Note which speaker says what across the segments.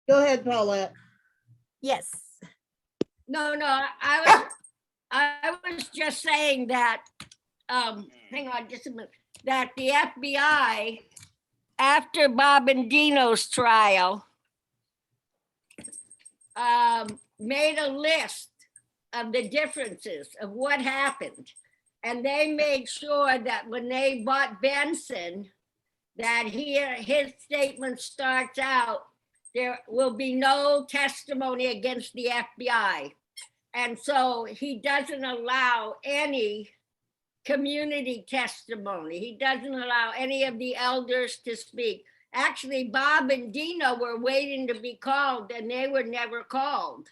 Speaker 1: Go ahead, Paulette.
Speaker 2: Yes.
Speaker 3: No, I was just saying that, hang on just a minute, that the FBI, after Bob and Dino's trial, made a list of the differences of what happened. And they made sure that when they bought Benson, that his statement starts out, there will be no testimony against the FBI. And so he doesn't allow any community testimony. He doesn't allow any of the elders to speak. Actually, Bob and Dino were waiting to be called and they were never called.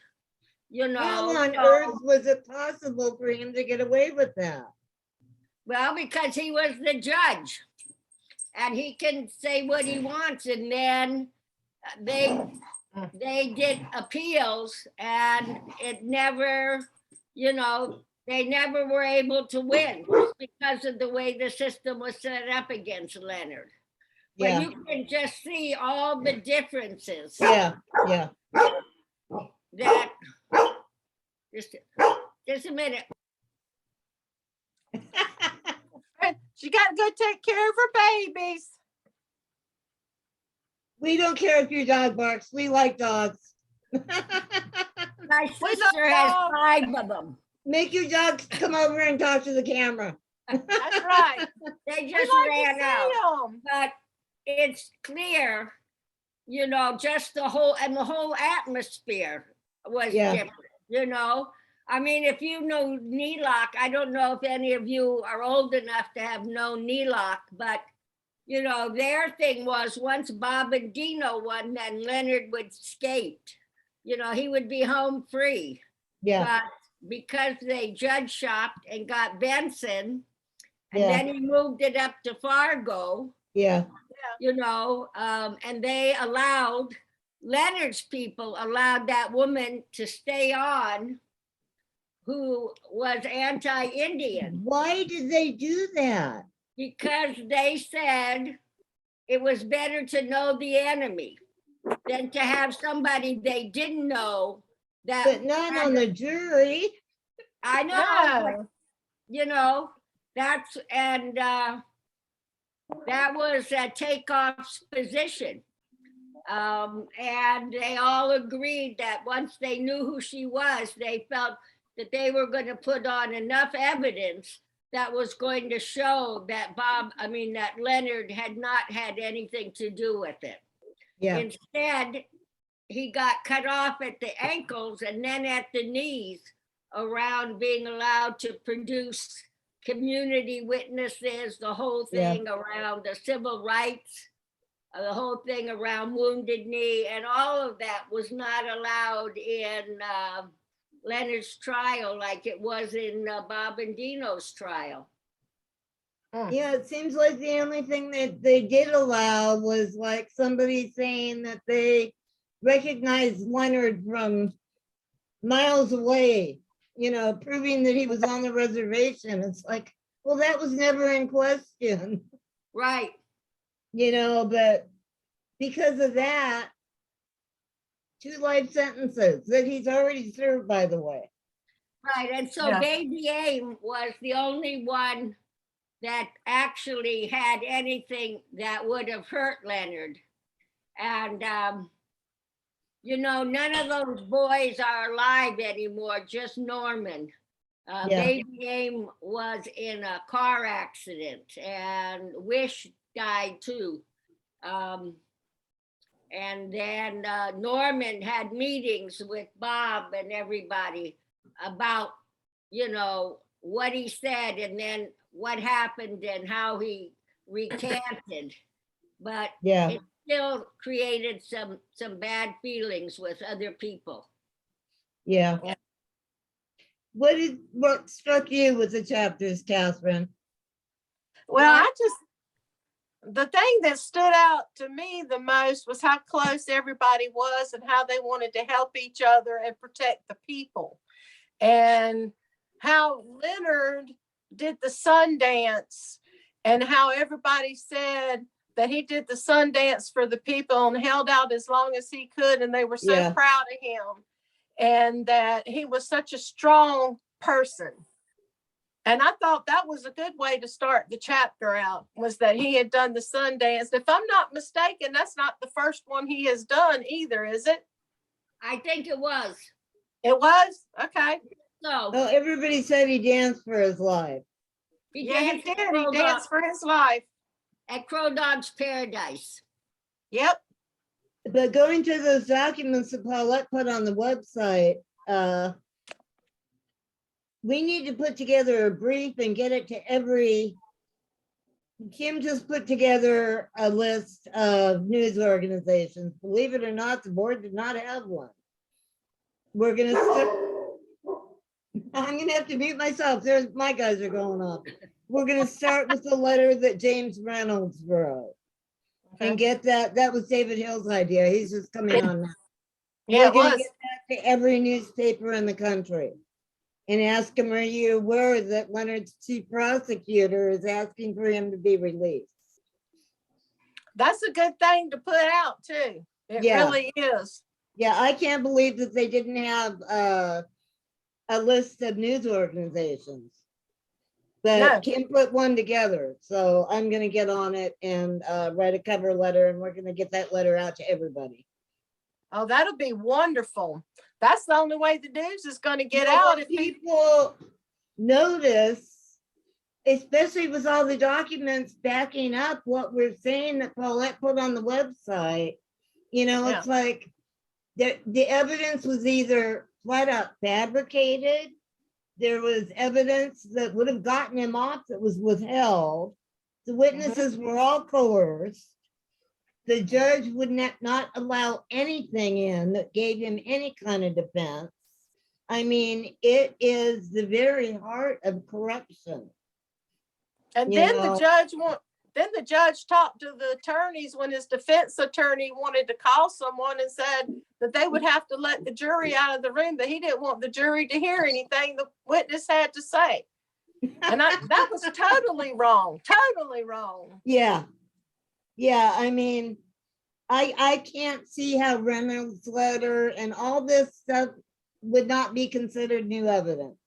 Speaker 3: You know,
Speaker 1: How on earth was it possible for him to get away with that?
Speaker 3: well, because he was the judge and he can say what he wants. And then they did appeals and it never, you know, they never were able to win because of the way the system was set up against Leonard. But
Speaker 1: Yeah,
Speaker 3: you can just see all the differences
Speaker 1: yeah.
Speaker 3: that, just a minute.
Speaker 2: She got to go take care of her babies.
Speaker 1: We don't care if your dog barks. We like dogs.
Speaker 3: My sister has 5 of them.
Speaker 1: Make your dogs come over and talk to the camera.
Speaker 2: That's right.
Speaker 3: They
Speaker 2: We
Speaker 3: just
Speaker 2: like to
Speaker 3: ran
Speaker 2: see
Speaker 3: out.
Speaker 2: 'em.
Speaker 3: But it's clear, you know, just the whole atmosphere was
Speaker 1: Yeah.
Speaker 3: different, you know. I mean, if you know Neelock, I don't know if any of you are old enough to have known Neelock, but you know, their thing was once Bob and Dino won, then Leonard would skate. You know, he would be home free.
Speaker 1: Yeah,
Speaker 3: But because they judge shopped and got Benson, and
Speaker 1: Yeah.
Speaker 3: then he moved it up to Fargo,
Speaker 1: yeah,
Speaker 3: you know, and they allowed, Leonard's people allowed that woman to stay on who was anti-Indian
Speaker 1: why did they do that?
Speaker 3: because they said it was better to know the enemy than to have somebody they didn't know that.
Speaker 1: But not on the jury.
Speaker 3: I know, but,
Speaker 2: No.
Speaker 3: you know, that's, and that was Takeoff's position. And they all agreed that once they knew who she was, they felt that they were going to put on enough evidence that was going to show that that Leonard had not had anything to do with it.
Speaker 1: Yeah,
Speaker 3: Instead, he got cut off at the ankles and then at the knees around being allowed to produce community witnesses, the whole
Speaker 1: Yeah.
Speaker 3: thing around the civil rights, the whole thing around Wounded Knee, and all of that was not allowed in Leonard's trial like it was in Bob and Dino's trial.
Speaker 1: yeah, it seems like the only thing that they did allow was like somebody saying that they recognized Leonard from miles away, you know, proving that he was on the reservation. It's like, well, that was never in question,
Speaker 3: Right.
Speaker 1: you know, but because of that, 2 life sentences that he's already served, by the way.
Speaker 3: Right, and so
Speaker 2: Yeah.
Speaker 3: Baby Aim was the only one that actually had anything that would have hurt Leonard. And, you know, none of those boys are alive anymore, just Norman.
Speaker 1: Yeah.
Speaker 3: Baby Aim was in a car accident and Wish died too. And then Norman had meetings with Bob and everybody about, you know, what he said and then what happened and how he recanted. But
Speaker 1: Yeah,
Speaker 3: it still created some bad feelings with other people.
Speaker 1: yeah. What struck you with the chapters, Catherine?
Speaker 2: Well, the thing that stood out to me the most was how close everybody was and how they wanted to help each other and protect the people. And how Leonard did the sun dance and how everybody said that he did the sun dance for the people and held out as long as he could, and they were so
Speaker 1: Yeah.
Speaker 2: proud of him, and that he was such a strong person. And I thought that was a good way to start the chapter out, was that he had done the sun dance. If I'm not mistaken, that's not the first one he has done either, is it?
Speaker 3: I think it was.
Speaker 2: It was? Okay.
Speaker 3: So
Speaker 1: Oh, everybody said he danced for his life.
Speaker 3: he
Speaker 2: Yeah, he
Speaker 3: danced at
Speaker 2: did. He
Speaker 3: Crow
Speaker 2: danced
Speaker 3: Dog-
Speaker 2: for his life.
Speaker 3: at Crow Dog's Paradise.
Speaker 2: Yep.
Speaker 1: But going to those documents that Paulette put on the website, we need to put together a brief and get it to every. Kim just put together a list of news organizations. Believe it or not, the board did not have one. We're gonna start. I'm gonna have to mute myself. There's my guys are going off. We're gonna start with the letter that James Reynolds wrote and get that. That was David Hill's idea. He's just coming on now.
Speaker 2: Yeah, it
Speaker 1: We're gonna
Speaker 2: was.
Speaker 1: get that to every newspaper in the country and ask him, are you aware that Leonard's chief prosecutor is asking for him to be released?
Speaker 2: That's a good thing to put out too. It
Speaker 1: Yeah.
Speaker 2: really is.
Speaker 1: Yeah, I can't believe that they didn't have a list of news organizations. But
Speaker 2: No.
Speaker 1: Kim put one together, so I'm gonna get on it and write a cover letter, and we're gonna get that letter out to everybody.
Speaker 2: Oh, that'll be wonderful. That's the only way the news is going to get
Speaker 1: You know,
Speaker 2: out.
Speaker 1: what
Speaker 2: If people,
Speaker 1: people notice, especially with all the documents backing up what we're saying that Paulette put on the website, you know, it's like the evidence was either flat out fabricated. There was evidence that would have gotten him off that was withheld. The witnesses were all coerced. The judge would not allow anything in that gave him any kind of defense. I mean, it is the very heart of corruption.
Speaker 2: and
Speaker 1: You
Speaker 2: then
Speaker 1: know.
Speaker 2: the judge talked to the attorneys when his defense attorney wanted to call someone and said that they would have to let the jury out of the room, that he didn't want the jury to hear anything the witness had to say. And that was totally wrong. Totally wrong.
Speaker 1: Yeah. Yeah, I mean, I can't see how Reynolds' letter and all this stuff would not be considered new evidence.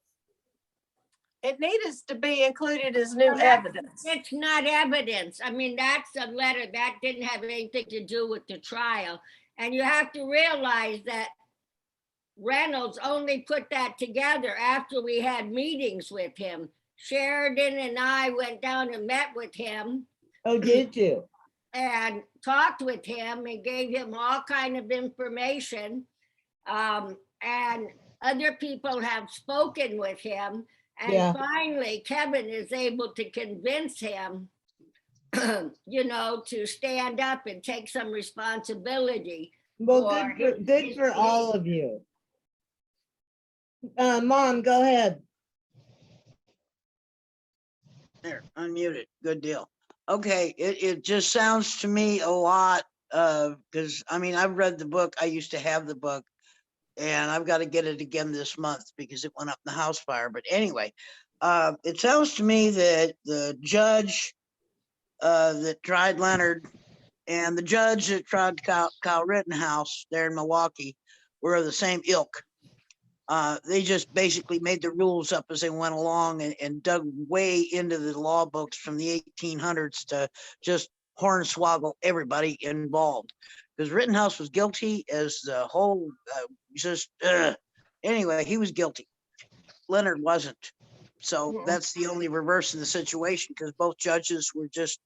Speaker 2: It needed to be included as new
Speaker 3: Well, that-
Speaker 2: evidence.
Speaker 3: It's not evidence. I mean, that's a letter that didn't have anything to do with the trial. And you have to realize that Reynolds only put that together after we had meetings with him. Sheridan and I went down and met with him
Speaker 1: Oh, did you?
Speaker 3: and talked with him and gave him all kind of information. And other people have spoken with him. And
Speaker 1: Yeah.
Speaker 3: finally, Kevin is able to convince him, you know, to stand up and take some responsibility.
Speaker 1: Well,
Speaker 3: Or
Speaker 1: good for all of you. Mom, go ahead.
Speaker 4: There, unmuted. Good deal. Okay, it just sounds to me a lot because I mean, I've read the book. I used to have the book, and I've got to get it again this month because it went up in the house fire. But anyway, it sounds to me that the judge that tried Leonard and the judge that tried Kyle Rittenhouse there in Milwaukee were of the same ilk. They just basically made the rules up as they went along and dug way into the law books from the 1800s to just hornswoggle everybody involved. Because Rittenhouse was guilty as the whole, anyway, he was guilty. Leonard wasn't. So that's the only reverse in the situation, because both judges were just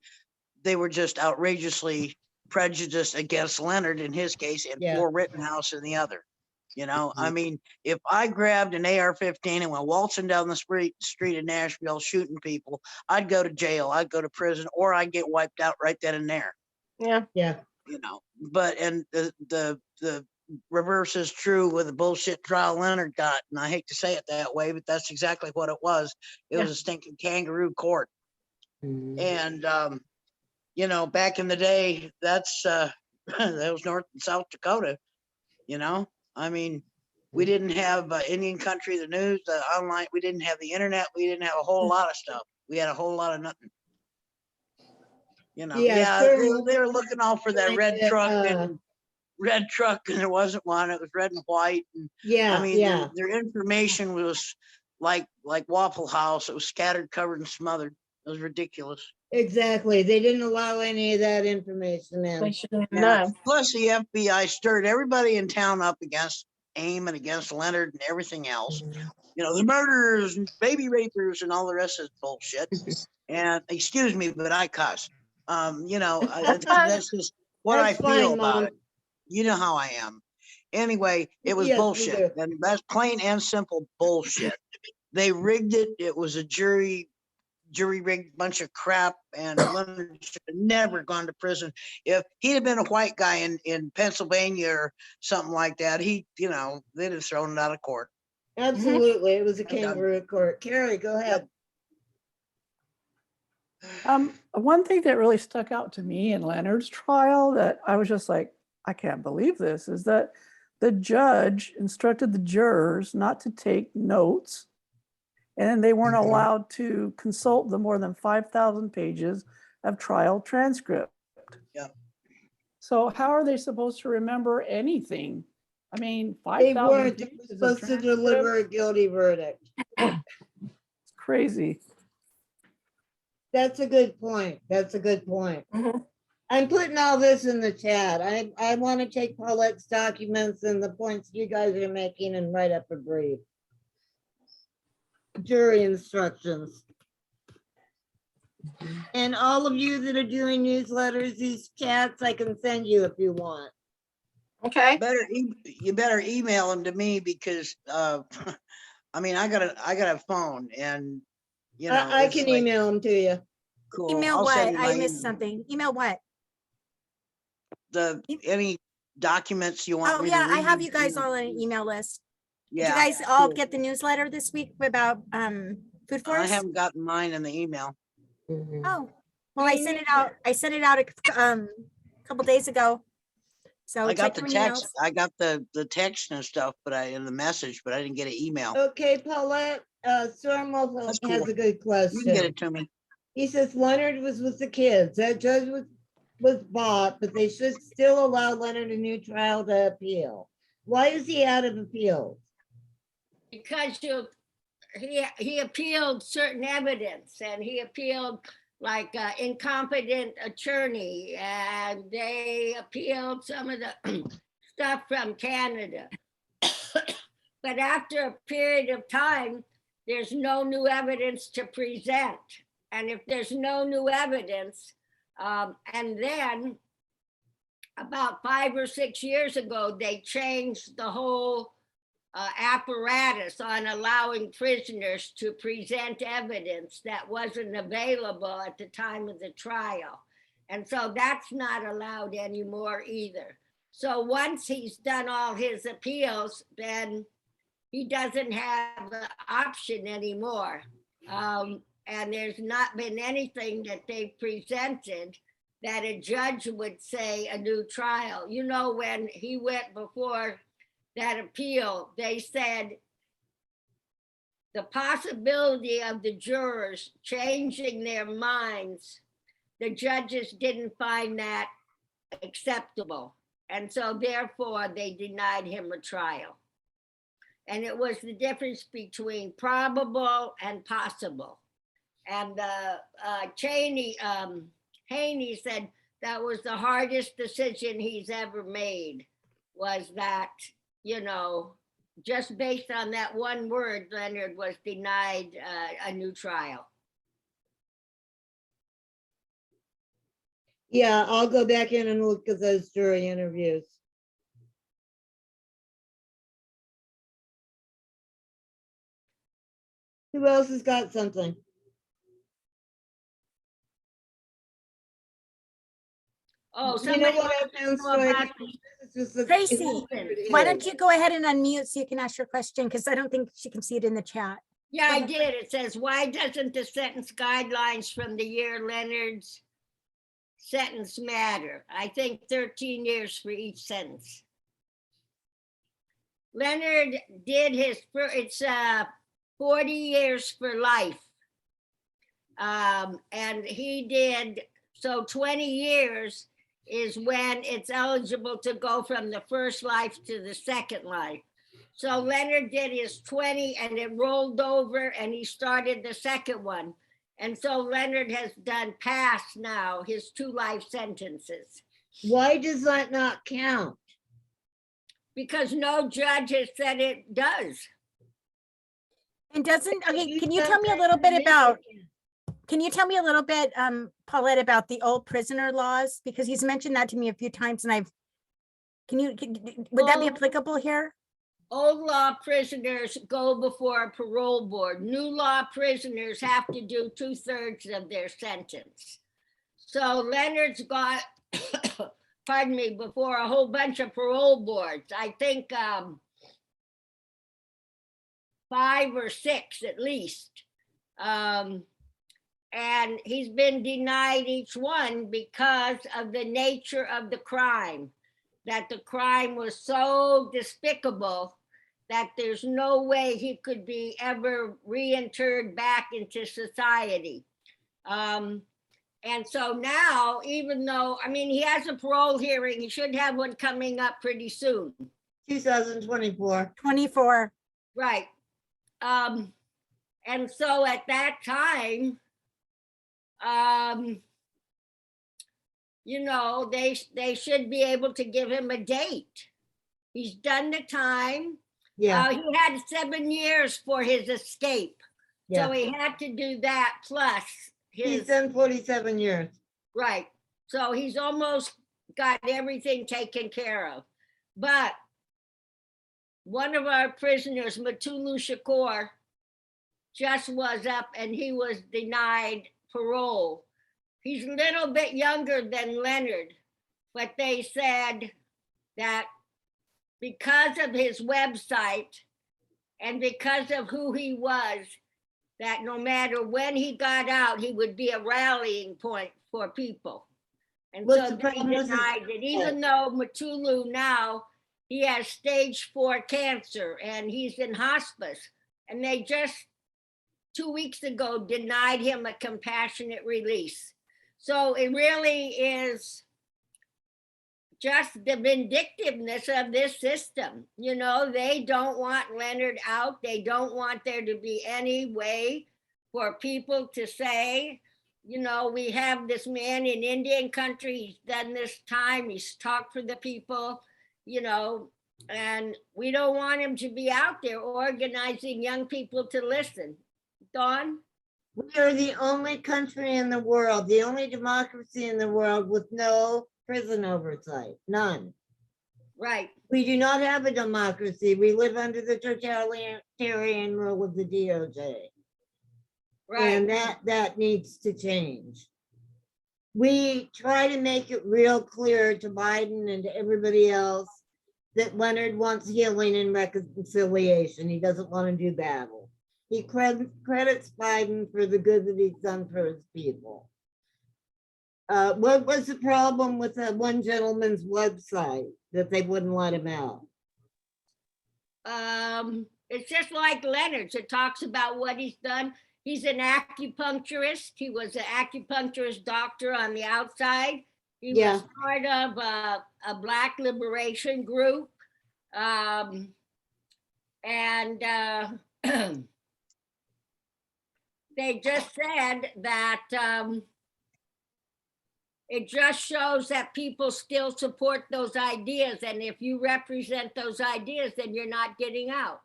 Speaker 4: outrageously prejudiced against Leonard in his case and for Rittenhouse in the other. You know, I mean, if I grabbed an AR-15 and went waltzing down the street of Nashville shooting people, I'd go to jail, I'd go to prison, or I'd get wiped out right then and there.
Speaker 2: Yeah.
Speaker 1: Yeah.
Speaker 4: You know, but and the reverse is true with the bullshit trial Leonard got, and I hate to say it that way, but that's exactly what it was. It was a stinking kangaroo court. And you know, back in the day, that's that was North and South Dakota. You know, I mean, we didn't have Indian country, the news, the online. We didn't have the internet. We didn't have a whole lot of stuff. We had a whole lot of nothing. You know,
Speaker 1: Yeah,
Speaker 4: yeah,
Speaker 1: certain-
Speaker 4: they were looking all for that red truck and there wasn't one. It was red and white. And
Speaker 1: Yeah,
Speaker 4: I mean,
Speaker 1: yeah,
Speaker 4: their information was like Waffle House. It was scattered, covered, and smothered. It was ridiculous.
Speaker 1: exactly. They didn't allow any of that information
Speaker 2: They
Speaker 1: in.
Speaker 2: should have
Speaker 4: Yeah.
Speaker 2: known.
Speaker 4: Plus, the FBI stirred everybody in town up against AIM and against Leonard and everything else. You know, the murderers and baby rapers and all the rest of this bullshit. And excuse me, but I cuss. You know, that's just what
Speaker 1: That's
Speaker 4: I feel
Speaker 1: fine,
Speaker 4: about
Speaker 1: Mom.
Speaker 4: it. You know how I am. Anyway, it was
Speaker 1: Yes, we
Speaker 4: bullshit.
Speaker 1: do.
Speaker 4: And that's plain and simple bullshit. They rigged it. It was a jury rigged bunch of crap, and Leonard should have never gone to prison. If he'd have been a white guy in Pennsylvania or something like that, you know, they'd have thrown it out of court.
Speaker 1: Absolutely. It was a
Speaker 4: I'm done.
Speaker 1: kangaroo court. Carrie, go ahead.
Speaker 5: One thing that really stuck out to me in Leonard's trial that I was just like, I can't believe this, is that the judge instructed the jurors not to take notes, and they weren't allowed to consult the more than 5,000 pages of trial transcript.
Speaker 4: Yeah.
Speaker 5: So how are they supposed to remember anything? I mean,
Speaker 1: They
Speaker 5: 5,000
Speaker 1: weren't
Speaker 5: pages of
Speaker 1: supposed to
Speaker 5: transcript?
Speaker 1: deliver a guilty verdict.
Speaker 5: It's crazy.
Speaker 1: That's a good point. That's a good point.
Speaker 2: Mhm.
Speaker 1: I'm putting all this in the chat. I want to take Paulette's documents and the points you guys are making and write up a brief. Jury instructions. And all of you that are doing newsletters, these chats, I can send you if you want.
Speaker 2: Okay.
Speaker 4: You better email them to me because I mean I got a phone, and you know
Speaker 1: I
Speaker 4: it's
Speaker 1: can
Speaker 4: like,
Speaker 1: email them to you.
Speaker 4: cool.
Speaker 6: Email
Speaker 4: I'll send
Speaker 6: what?
Speaker 4: you
Speaker 6: I
Speaker 4: my
Speaker 6: missed something. Email what?
Speaker 4: any documents you want
Speaker 6: Oh,
Speaker 4: me
Speaker 6: yeah,
Speaker 4: to
Speaker 6: I have
Speaker 4: read,
Speaker 6: you guys
Speaker 4: know.
Speaker 6: all on an email list. Did you
Speaker 4: Yeah,
Speaker 6: guys all
Speaker 4: cool.
Speaker 6: get the newsletter this week about food
Speaker 4: I
Speaker 6: forest?
Speaker 4: haven't gotten mine in the email.
Speaker 6: Oh, well, I
Speaker 1: Me
Speaker 6: sent it
Speaker 1: neither.
Speaker 6: out. I sent it out a couple days ago. So
Speaker 4: I got
Speaker 6: check
Speaker 4: the
Speaker 6: your
Speaker 4: text.
Speaker 6: emails.
Speaker 4: I got the text and stuff, but in the message, but I didn't get an email.
Speaker 1: Okay, Paulette, Storm also
Speaker 4: That's
Speaker 1: has
Speaker 4: cool.
Speaker 1: a good
Speaker 4: You can get
Speaker 1: question.
Speaker 4: it to me.
Speaker 1: He says Leonard was with the kids. That judge was bought, but they should still allow Leonard a new trial to appeal. Why is he out of appeal?
Speaker 3: Because he appealed certain evidence, and he appealed like incompetent attorney, and they appealed some of the stuff from Canada. But after a period of time, there's no new evidence to present. And if there's no new evidence, and then about 5 or 6 years ago, they changed the whole apparatus on allowing prisoners to present evidence that wasn't available at the time of the trial. And so that's not allowed anymore either. So once he's done all his appeals, then he doesn't have the option anymore. And there's not been anything that they've presented that a judge would say a new trial. You know, when he went before that appeal, they said the possibility of the jurors changing their minds, the judges didn't find that acceptable. And so therefore they denied him a trial. And it was the difference between probable and possible. And Haney said that was the hardest decision he's ever made, was that, you know, just based on that one word, Leonard was denied a new trial.
Speaker 1: Yeah, I'll go back in and look at those jury interviews. Who else has got something?
Speaker 3: Oh,
Speaker 1: You know
Speaker 3: somebody
Speaker 1: what
Speaker 3: wants
Speaker 1: I
Speaker 3: to
Speaker 1: found
Speaker 3: know
Speaker 1: striking?
Speaker 3: about the
Speaker 1: This is the-
Speaker 6: Tracy, why don't you go ahead and unmute so you can ask your question? Because I don't think she can see it in the chat.
Speaker 3: Yeah, I did. It says, why doesn't the sentence guidelines from the year Leonard's sentence matter? I think 13 years for each sentence. Leonard did it's 40 years for life. And he did So 20 years is when it's eligible to go from the first life to the second life. So Leonard did his 20 and it rolled over and he started the second one. And so Leonard has done past now his 2 life sentences
Speaker 1: Why does that not count?
Speaker 3: because no judge has said it does.
Speaker 6: And doesn't, okay,
Speaker 1: You
Speaker 6: can you
Speaker 1: said
Speaker 6: tell me a
Speaker 1: that
Speaker 6: little
Speaker 1: in
Speaker 6: bit about,
Speaker 1: Michigan.
Speaker 6: can you tell me a little bit, Paulette, about the old prisoner laws? Because he's mentioned that to me a few times and would that be
Speaker 3: Oh.
Speaker 6: applicable here?
Speaker 3: Old law prisoners go before a parole board. New law prisoners have to do 2/3 of their sentence. So Leonard's got, pardon me, before a whole bunch of parole boards. I think 5 or 6 at least. And he's been denied each one because of the nature of the crime, that the crime was so despicable that there's no way he could be ever reinterred back into society. And so now, even though, I mean, he has a parole hearing, he should have one coming up pretty soon.
Speaker 1: 2024.
Speaker 6: 24.
Speaker 3: Right. And so at that time, you know, they should be able to give him a date. He's done the time.
Speaker 1: Yeah,
Speaker 3: He had 7 years for his escape. So
Speaker 1: yeah.
Speaker 3: he had to do that plus
Speaker 1: He's
Speaker 3: his,
Speaker 1: done 47 years.
Speaker 3: right. So he's almost got everything taken care of. But one of our prisoners, Matulu Shakur, just was up and he was denied parole. He's a little bit younger than Leonard, but they said that because of his website and because of who he was, that no matter when he got out, he would be a rallying point for people. And
Speaker 1: What's
Speaker 3: so
Speaker 1: the
Speaker 3: they
Speaker 1: problem with his
Speaker 3: denied it, even though Matulu now, he has stage 4 cancer and he's in hospice. And they just 2 weeks ago denied him a compassionate release. So it really is just the vindictiveness of this system. You know, they don't want Leonard out. They don't want there to be any way for people to say, you know, we have this man in Indian country, he's done this time, he's talked for the people, you know, and we don't want him to be out there organizing young people to listen. Dawn?
Speaker 1: We are the only country in the world, the only democracy in the world with no prison oversight, none.
Speaker 3: Right.
Speaker 1: We do not have a democracy. We live under the totalitarian rule of the DOJ.
Speaker 3: Right.
Speaker 1: And that needs to change. We try to make it real clear to Biden and to everybody else that Leonard wants healing and reconciliation. He doesn't want to do battle. He credits Biden for the good that he's done for his people. What was the problem with that one gentleman's website that they wouldn't let him out?
Speaker 3: It's just like Leonard's. It talks about what he's done. He's an acupuncturist. He was an acupuncturist doctor on the outside. He was part of a Black liberation group. They just said that it just shows that people still support those ideas. And if you represent those ideas, then you're not getting out.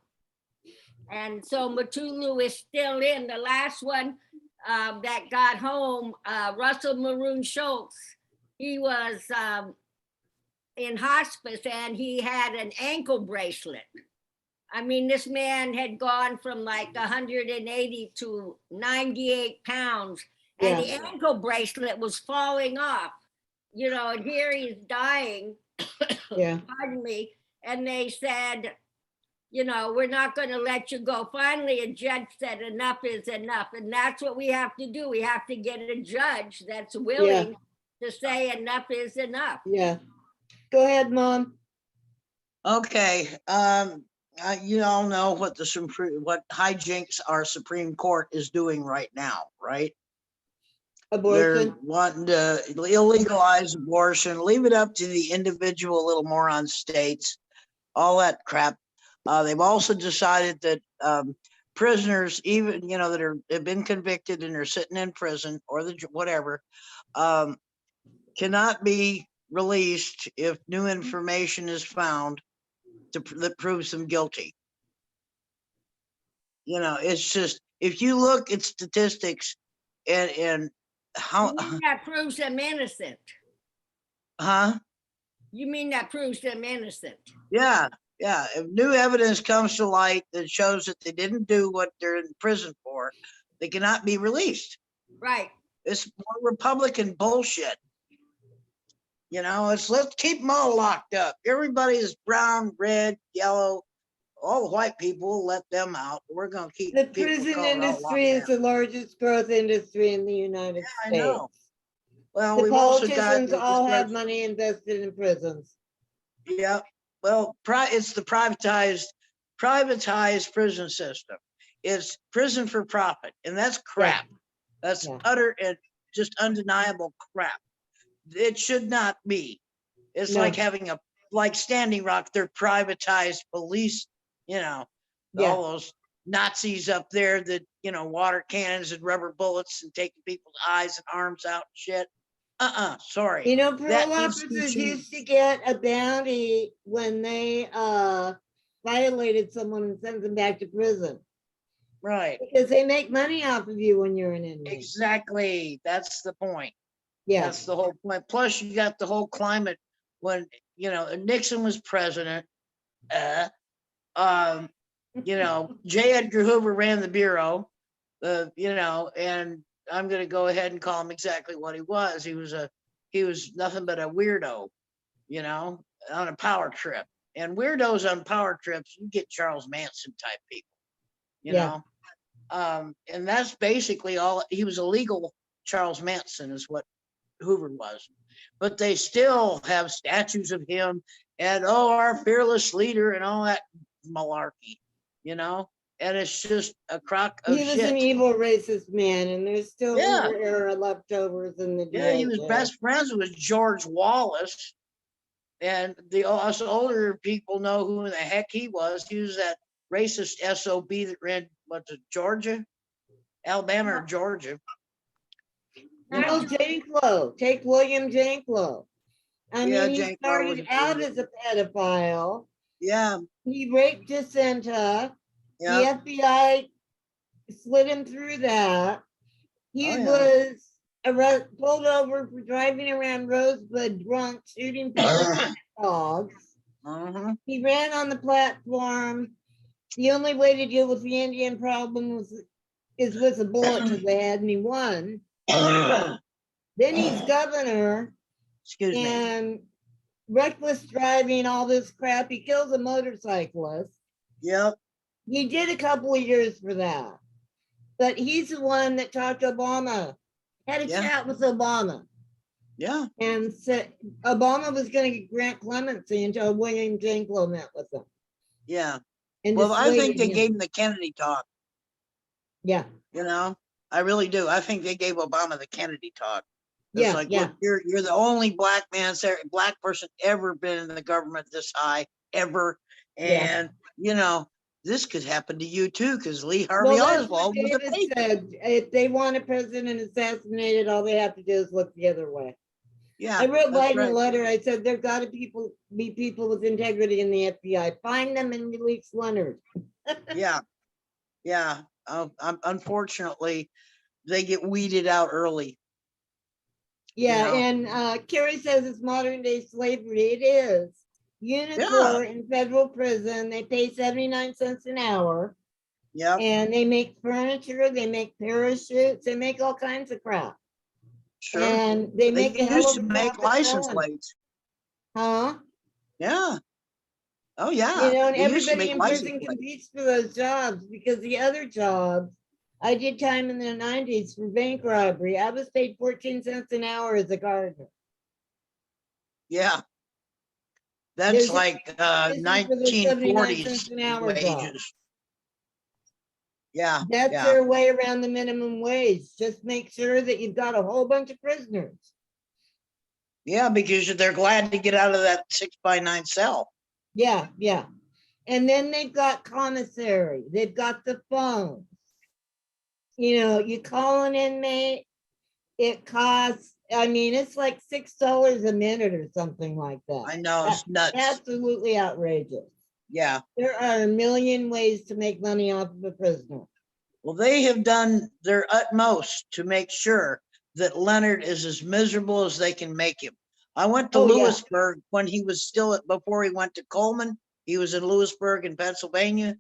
Speaker 3: And so Matulu is still in. The last one that got home, Russell Maroon Schultz, he was in hospice and he had an ankle bracelet. I mean, this man had gone from like 180 to 98 pounds and the ankle bracelet was falling off, you know, and here he's dying, pardon me. And they said, you know, we're not going to let you go. Finally, a judge said enough is enough. And that's what we have to do. We have to get a judge that's willing to say enough is enough.
Speaker 1: Yeah. Go ahead, Mom.
Speaker 4: Okay, you all know what what hijinks our Supreme Court is doing right now, right?
Speaker 1: Abortion.
Speaker 4: wanting to illegalize abortion, leave it up to the individual a little more on states, all that crap. They've also decided that prisoners, even, you know, that have been convicted and are sitting in prison or whatever, cannot be released if new information is found that proves them guilty. You know, it's just, if you look at statistics and how,
Speaker 3: You mean that proves them innocent?
Speaker 4: huh?
Speaker 3: You mean that proves them innocent?
Speaker 4: Yeah, yeah. If new evidence comes to light that shows that they didn't do what they're in prison for, they cannot be released.
Speaker 3: Right.
Speaker 4: It's more Republican bullshit. You know, it's let's keep them all locked up. Everybody is brown, red, yellow. All the white people, let them out. We're gonna keep
Speaker 1: The
Speaker 4: people
Speaker 1: prison
Speaker 4: colored all
Speaker 1: industry is
Speaker 4: locked
Speaker 1: the
Speaker 4: down.
Speaker 1: largest growth industry in the United
Speaker 4: I
Speaker 1: States.
Speaker 4: know. Well,
Speaker 1: The
Speaker 4: we've also got
Speaker 1: politicians all have money invested in prisons.
Speaker 4: yeah. Well, it's the privatized prison system. It's prison for profit, and that's crap. That's
Speaker 1: Yeah.
Speaker 4: utter and just undeniable crap. It should not be. It's
Speaker 1: No.
Speaker 4: like having like Standing Rock, they're privatized police, you know,
Speaker 1: Yeah.
Speaker 4: all those Nazis up there that, you know, water cannons and rubber bullets and taking people's eyes and arms out and shit. Sorry.
Speaker 1: You know,
Speaker 4: That
Speaker 1: parole
Speaker 4: needs to be
Speaker 1: officers
Speaker 4: changed.
Speaker 1: used to get a bounty when they violated someone and sent them back to prison
Speaker 4: Right.
Speaker 1: because they make money off of you when you're an inmate.
Speaker 4: Exactly. That's the point.
Speaker 1: Yeah.
Speaker 4: That's the whole point. Plus, you got the whole climate when, you know, Nixon was president. You know, J. Edgar Hoover ran the bureau. You know, and I'm going to go ahead and call him exactly what he was. He was nothing but a weirdo, you know, on a power trip. And weirdos on power trips, you get Charles Manson type people, you
Speaker 1: Yeah.
Speaker 4: know. And that's basically all. He was a legal Charles Manson is what Hoover was. But they still have statues of him and, oh, our fearless leader and all that malarkey, you know. And it's just a crock of
Speaker 1: He was
Speaker 4: shit.
Speaker 1: an evil racist man, and there's still
Speaker 4: Yeah.
Speaker 1: Hoover era leftovers in the
Speaker 4: Yeah, he was
Speaker 1: DOJ.
Speaker 4: best friends with George Wallace. And us older people know who the heck he was. He was that racist SOB that ran, what's it, Georgia? Alabama or Georgia. You know.
Speaker 1: Janklow, take William Janklow. I
Speaker 4: Yeah,
Speaker 1: mean, he
Speaker 4: Janklow
Speaker 1: started
Speaker 4: was
Speaker 1: out
Speaker 4: good.
Speaker 1: as a pedophile.
Speaker 4: Yeah,
Speaker 1: He raped Jacinta.
Speaker 4: yeah.
Speaker 1: The FBI slid him through that. He
Speaker 4: Oh, yeah.
Speaker 1: was pulled over for driving around Rosebud drunk, shooting people with dogs.
Speaker 4: Uh-huh.
Speaker 1: He ran on the platform. The only way to deal with the Indian problem is with a bullet to the head, and he won. Then he's governor.
Speaker 4: Excuse me.
Speaker 1: And reckless driving, all this crap. He kills a motorcyclist.
Speaker 4: Yep.
Speaker 1: He did a couple of years for that. But he's the one that talked to Obama, had a
Speaker 4: Yeah.
Speaker 1: chat with Obama,
Speaker 4: Yeah.
Speaker 1: and said Obama was going to grant clemency until William Janklow met with him.
Speaker 4: Yeah.
Speaker 1: And
Speaker 4: Well, I think
Speaker 1: dissuaded
Speaker 4: they
Speaker 1: him.
Speaker 4: gave him the Kennedy talk,
Speaker 1: Yeah.
Speaker 4: you know? I really do. I think they gave Obama the Kennedy talk. It's
Speaker 1: Yeah,
Speaker 4: like,
Speaker 1: yeah.
Speaker 4: look, you're the only black person ever been in the government this high, ever.
Speaker 1: Yeah.
Speaker 4: And, you know, this could happen to you too, because Lee Harvey
Speaker 1: Well, that's what
Speaker 4: Oswald was a
Speaker 1: David
Speaker 4: patriot.
Speaker 1: said. If they want a president assassinated, all they have to do is look the other way.
Speaker 4: Yeah.
Speaker 1: I wrote
Speaker 4: that's
Speaker 1: Biden
Speaker 4: right.
Speaker 1: a letter. I said, there got to be people with integrity in the FBI. Find them and release Leonard.
Speaker 4: Yeah. Yeah. Unfortunately, they get weeded out early.
Speaker 1: Yeah,
Speaker 4: know?
Speaker 1: and Kerry says it's modern day slavery. It is. Units are in federal prison. They pay 79 cents an hour,
Speaker 4: Yep.
Speaker 1: and they make furniture. They make parachutes. They make all kinds of crap.
Speaker 4: Sure.
Speaker 1: And they make a hell
Speaker 4: used
Speaker 1: of
Speaker 4: to
Speaker 1: a
Speaker 4: make
Speaker 1: profit
Speaker 4: license
Speaker 1: selling.
Speaker 4: plates.
Speaker 1: Huh?
Speaker 4: Yeah. Oh yeah.
Speaker 1: You know, and
Speaker 4: They used to
Speaker 1: everybody
Speaker 4: make
Speaker 1: in
Speaker 4: license
Speaker 1: prison
Speaker 4: plates.
Speaker 1: competes for those jobs because the other jobs, I did time in the 90s for bank robbery. I was paid 14 cents an hour as a gardener.
Speaker 4: Yeah. That's
Speaker 1: There's a
Speaker 4: like
Speaker 1: reason for the 79
Speaker 4: 1940s
Speaker 1: cents an hour job.
Speaker 4: wages. Yeah,
Speaker 1: That's
Speaker 4: yeah,
Speaker 1: their way around the minimum wage. Just make sure that you've got a whole bunch of prisoners.
Speaker 4: yeah, because they're glad to get out of that 6x9 cell.
Speaker 1: Yeah, yeah. And then they've got commissary, they've got the phones. You know, you call an inmate, it costs, I mean, it's like $6 a minute or something like that.
Speaker 4: I know, it's nuts.
Speaker 1: Absolutely outrageous.
Speaker 4: Yeah.
Speaker 1: There are a million ways to make money off of a prisoner.
Speaker 4: Well, they have done their utmost to make sure that Leonard is as miserable as they can make him. I went to
Speaker 1: Oh, yeah.
Speaker 4: Lewisburg when he was still before he went to Coleman. He was in Lewisburg in Pennsylvania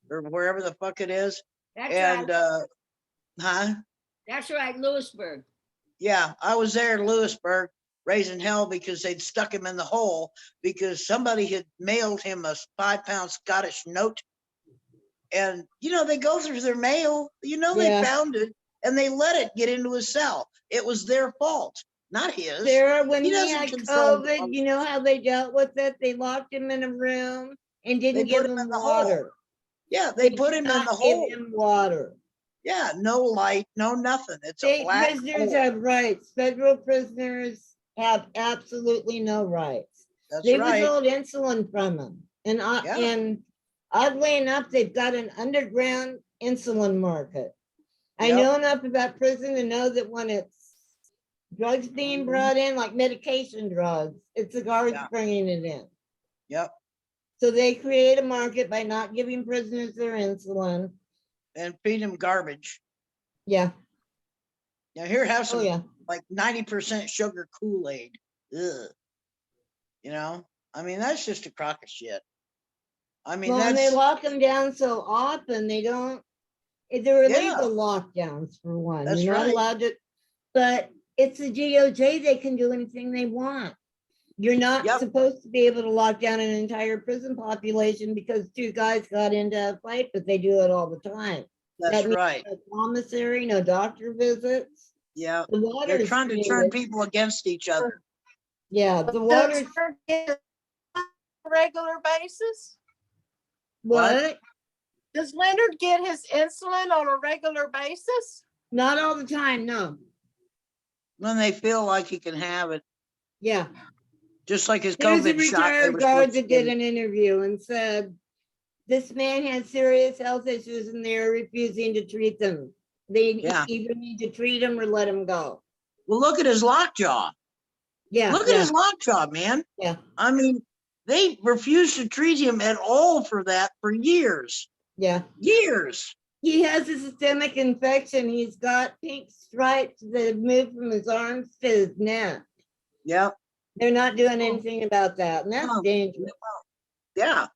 Speaker 4: or wherever the fuck it is.
Speaker 3: That's
Speaker 4: And,
Speaker 3: right. That's right, Lewisburg.
Speaker 4: yeah, I was there in Lewisburg raising hell because they'd stuck him in the hole because somebody had mailed him a 5-pound Scottish note. And, you know, they go through their mail, you know,
Speaker 1: Yeah.
Speaker 4: they found it and they let it get into his cell. It was their fault, not his.
Speaker 1: Sarah, when
Speaker 4: He
Speaker 1: he
Speaker 4: doesn't
Speaker 1: had
Speaker 4: control
Speaker 1: COVID,
Speaker 4: them.
Speaker 1: you know how they dealt with it? They locked him in a room and
Speaker 4: They
Speaker 1: didn't
Speaker 4: put
Speaker 1: give
Speaker 4: him
Speaker 1: him
Speaker 4: in the
Speaker 1: water.
Speaker 4: hole. Yeah, they put
Speaker 1: did
Speaker 4: him in
Speaker 1: not
Speaker 4: the
Speaker 1: give
Speaker 4: hole.
Speaker 1: him water.
Speaker 4: Yeah, no light, no nothing. It's a
Speaker 1: State
Speaker 4: black
Speaker 1: prisoners
Speaker 4: hole.
Speaker 1: have rights. Federal prisoners have absolutely no rights.
Speaker 4: That's
Speaker 1: They
Speaker 4: right.
Speaker 1: withhold insulin from them. And
Speaker 4: Yeah.
Speaker 1: oddly enough, they've got an underground insulin market. I
Speaker 4: Yep.
Speaker 1: know enough about prison to know that when it's drugs being
Speaker 4: Mhm.
Speaker 1: brought in, like medication drugs, it's the guards
Speaker 4: Yeah.
Speaker 1: bringing it in.
Speaker 4: Yep.
Speaker 1: So they create a market by not giving prisoners their insulin.
Speaker 4: And feed him garbage.
Speaker 1: Yeah.
Speaker 4: Now here, have
Speaker 1: Oh,
Speaker 4: some
Speaker 1: yeah.
Speaker 4: like 90% sugar Kool-Aid. Ugh. You know, I mean, that's just a crock of shit. I mean,
Speaker 1: Well, and they
Speaker 4: that's,
Speaker 1: lock them down so often, they don't, they're
Speaker 4: Yeah.
Speaker 1: illegal lockdowns for one.
Speaker 4: That's
Speaker 1: You're not
Speaker 4: right.
Speaker 1: allowed to, but it's the DOJ, they can do anything they want. You're not
Speaker 4: Yep.
Speaker 1: supposed to be able to lock down an entire prison population because two guys got into a fight, but they do it all the time.
Speaker 4: that's
Speaker 1: That means
Speaker 4: right.
Speaker 1: no commissary, no doctor visits.
Speaker 4: Yeah.
Speaker 1: The
Speaker 4: They're
Speaker 1: water's
Speaker 4: trying to turn
Speaker 1: created.
Speaker 4: people against each other.
Speaker 1: Yeah, the
Speaker 2: Does
Speaker 1: water's,
Speaker 2: Leonard get it on a regular basis?
Speaker 1: what?
Speaker 2: Does Leonard get his insulin on a regular basis?
Speaker 1: Not all the time, no.
Speaker 4: When they feel like he can have it,
Speaker 1: Yeah.
Speaker 4: just like his
Speaker 1: There's a
Speaker 4: COVID shot. they
Speaker 1: retired
Speaker 4: were
Speaker 1: guard
Speaker 4: supposed to
Speaker 1: that
Speaker 4: give
Speaker 1: did
Speaker 4: him.
Speaker 1: an interview and said, this man has serious health issues and they're refusing to treat them. They
Speaker 4: Yeah.
Speaker 1: either need to treat him or let him go.
Speaker 4: Well, look at his lockjaw.
Speaker 1: Yeah,
Speaker 4: Look at
Speaker 1: yeah,
Speaker 4: his lockjaw, man.
Speaker 1: yeah,
Speaker 4: I mean, they refused to treat him at all for that for years.
Speaker 1: yeah.
Speaker 4: Years.
Speaker 1: He has a systemic infection. He's got pink stripes that have moved from his arms to his neck.
Speaker 4: Yeah.
Speaker 1: They're not doing anything about that, and that's
Speaker 4: No.
Speaker 1: dangerous.
Speaker 4: Yeah.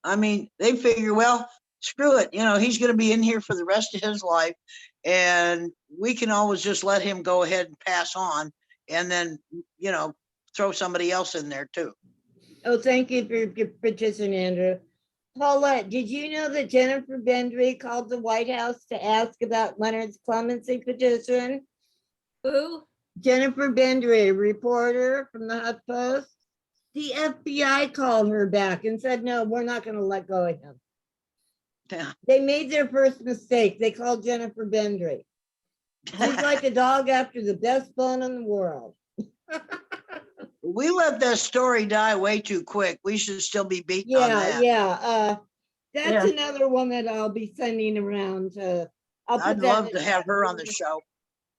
Speaker 4: I mean, they figure, well, screw it. You know, he's going to be in here for the rest of his life. And we can always just let him go ahead and pass on. And then, you know, throw somebody else in there too.
Speaker 1: Oh, thank you for your petition, Andrew. Paulette, did you know that Jennifer Bendry called the White House to ask about Leonard's clemency petition?
Speaker 3: Who?
Speaker 1: Jennifer Bendry, a reporter from the HuffPost. The FBI called her back and said, no, we're not going to let go of him.
Speaker 4: Yeah.
Speaker 1: They made their first mistake. They called Jennifer Bendry. She's like a dog after the best bone in the world.
Speaker 4: We let that story die way too quick. We should still be beating on
Speaker 1: Yeah,
Speaker 4: that.
Speaker 1: yeah. That's
Speaker 2: Yeah.
Speaker 1: another one that I'll be sending around to. I'll put
Speaker 4: I'd
Speaker 1: that
Speaker 4: love
Speaker 1: in
Speaker 4: to
Speaker 1: the
Speaker 4: have
Speaker 1: chat.
Speaker 4: her on the show.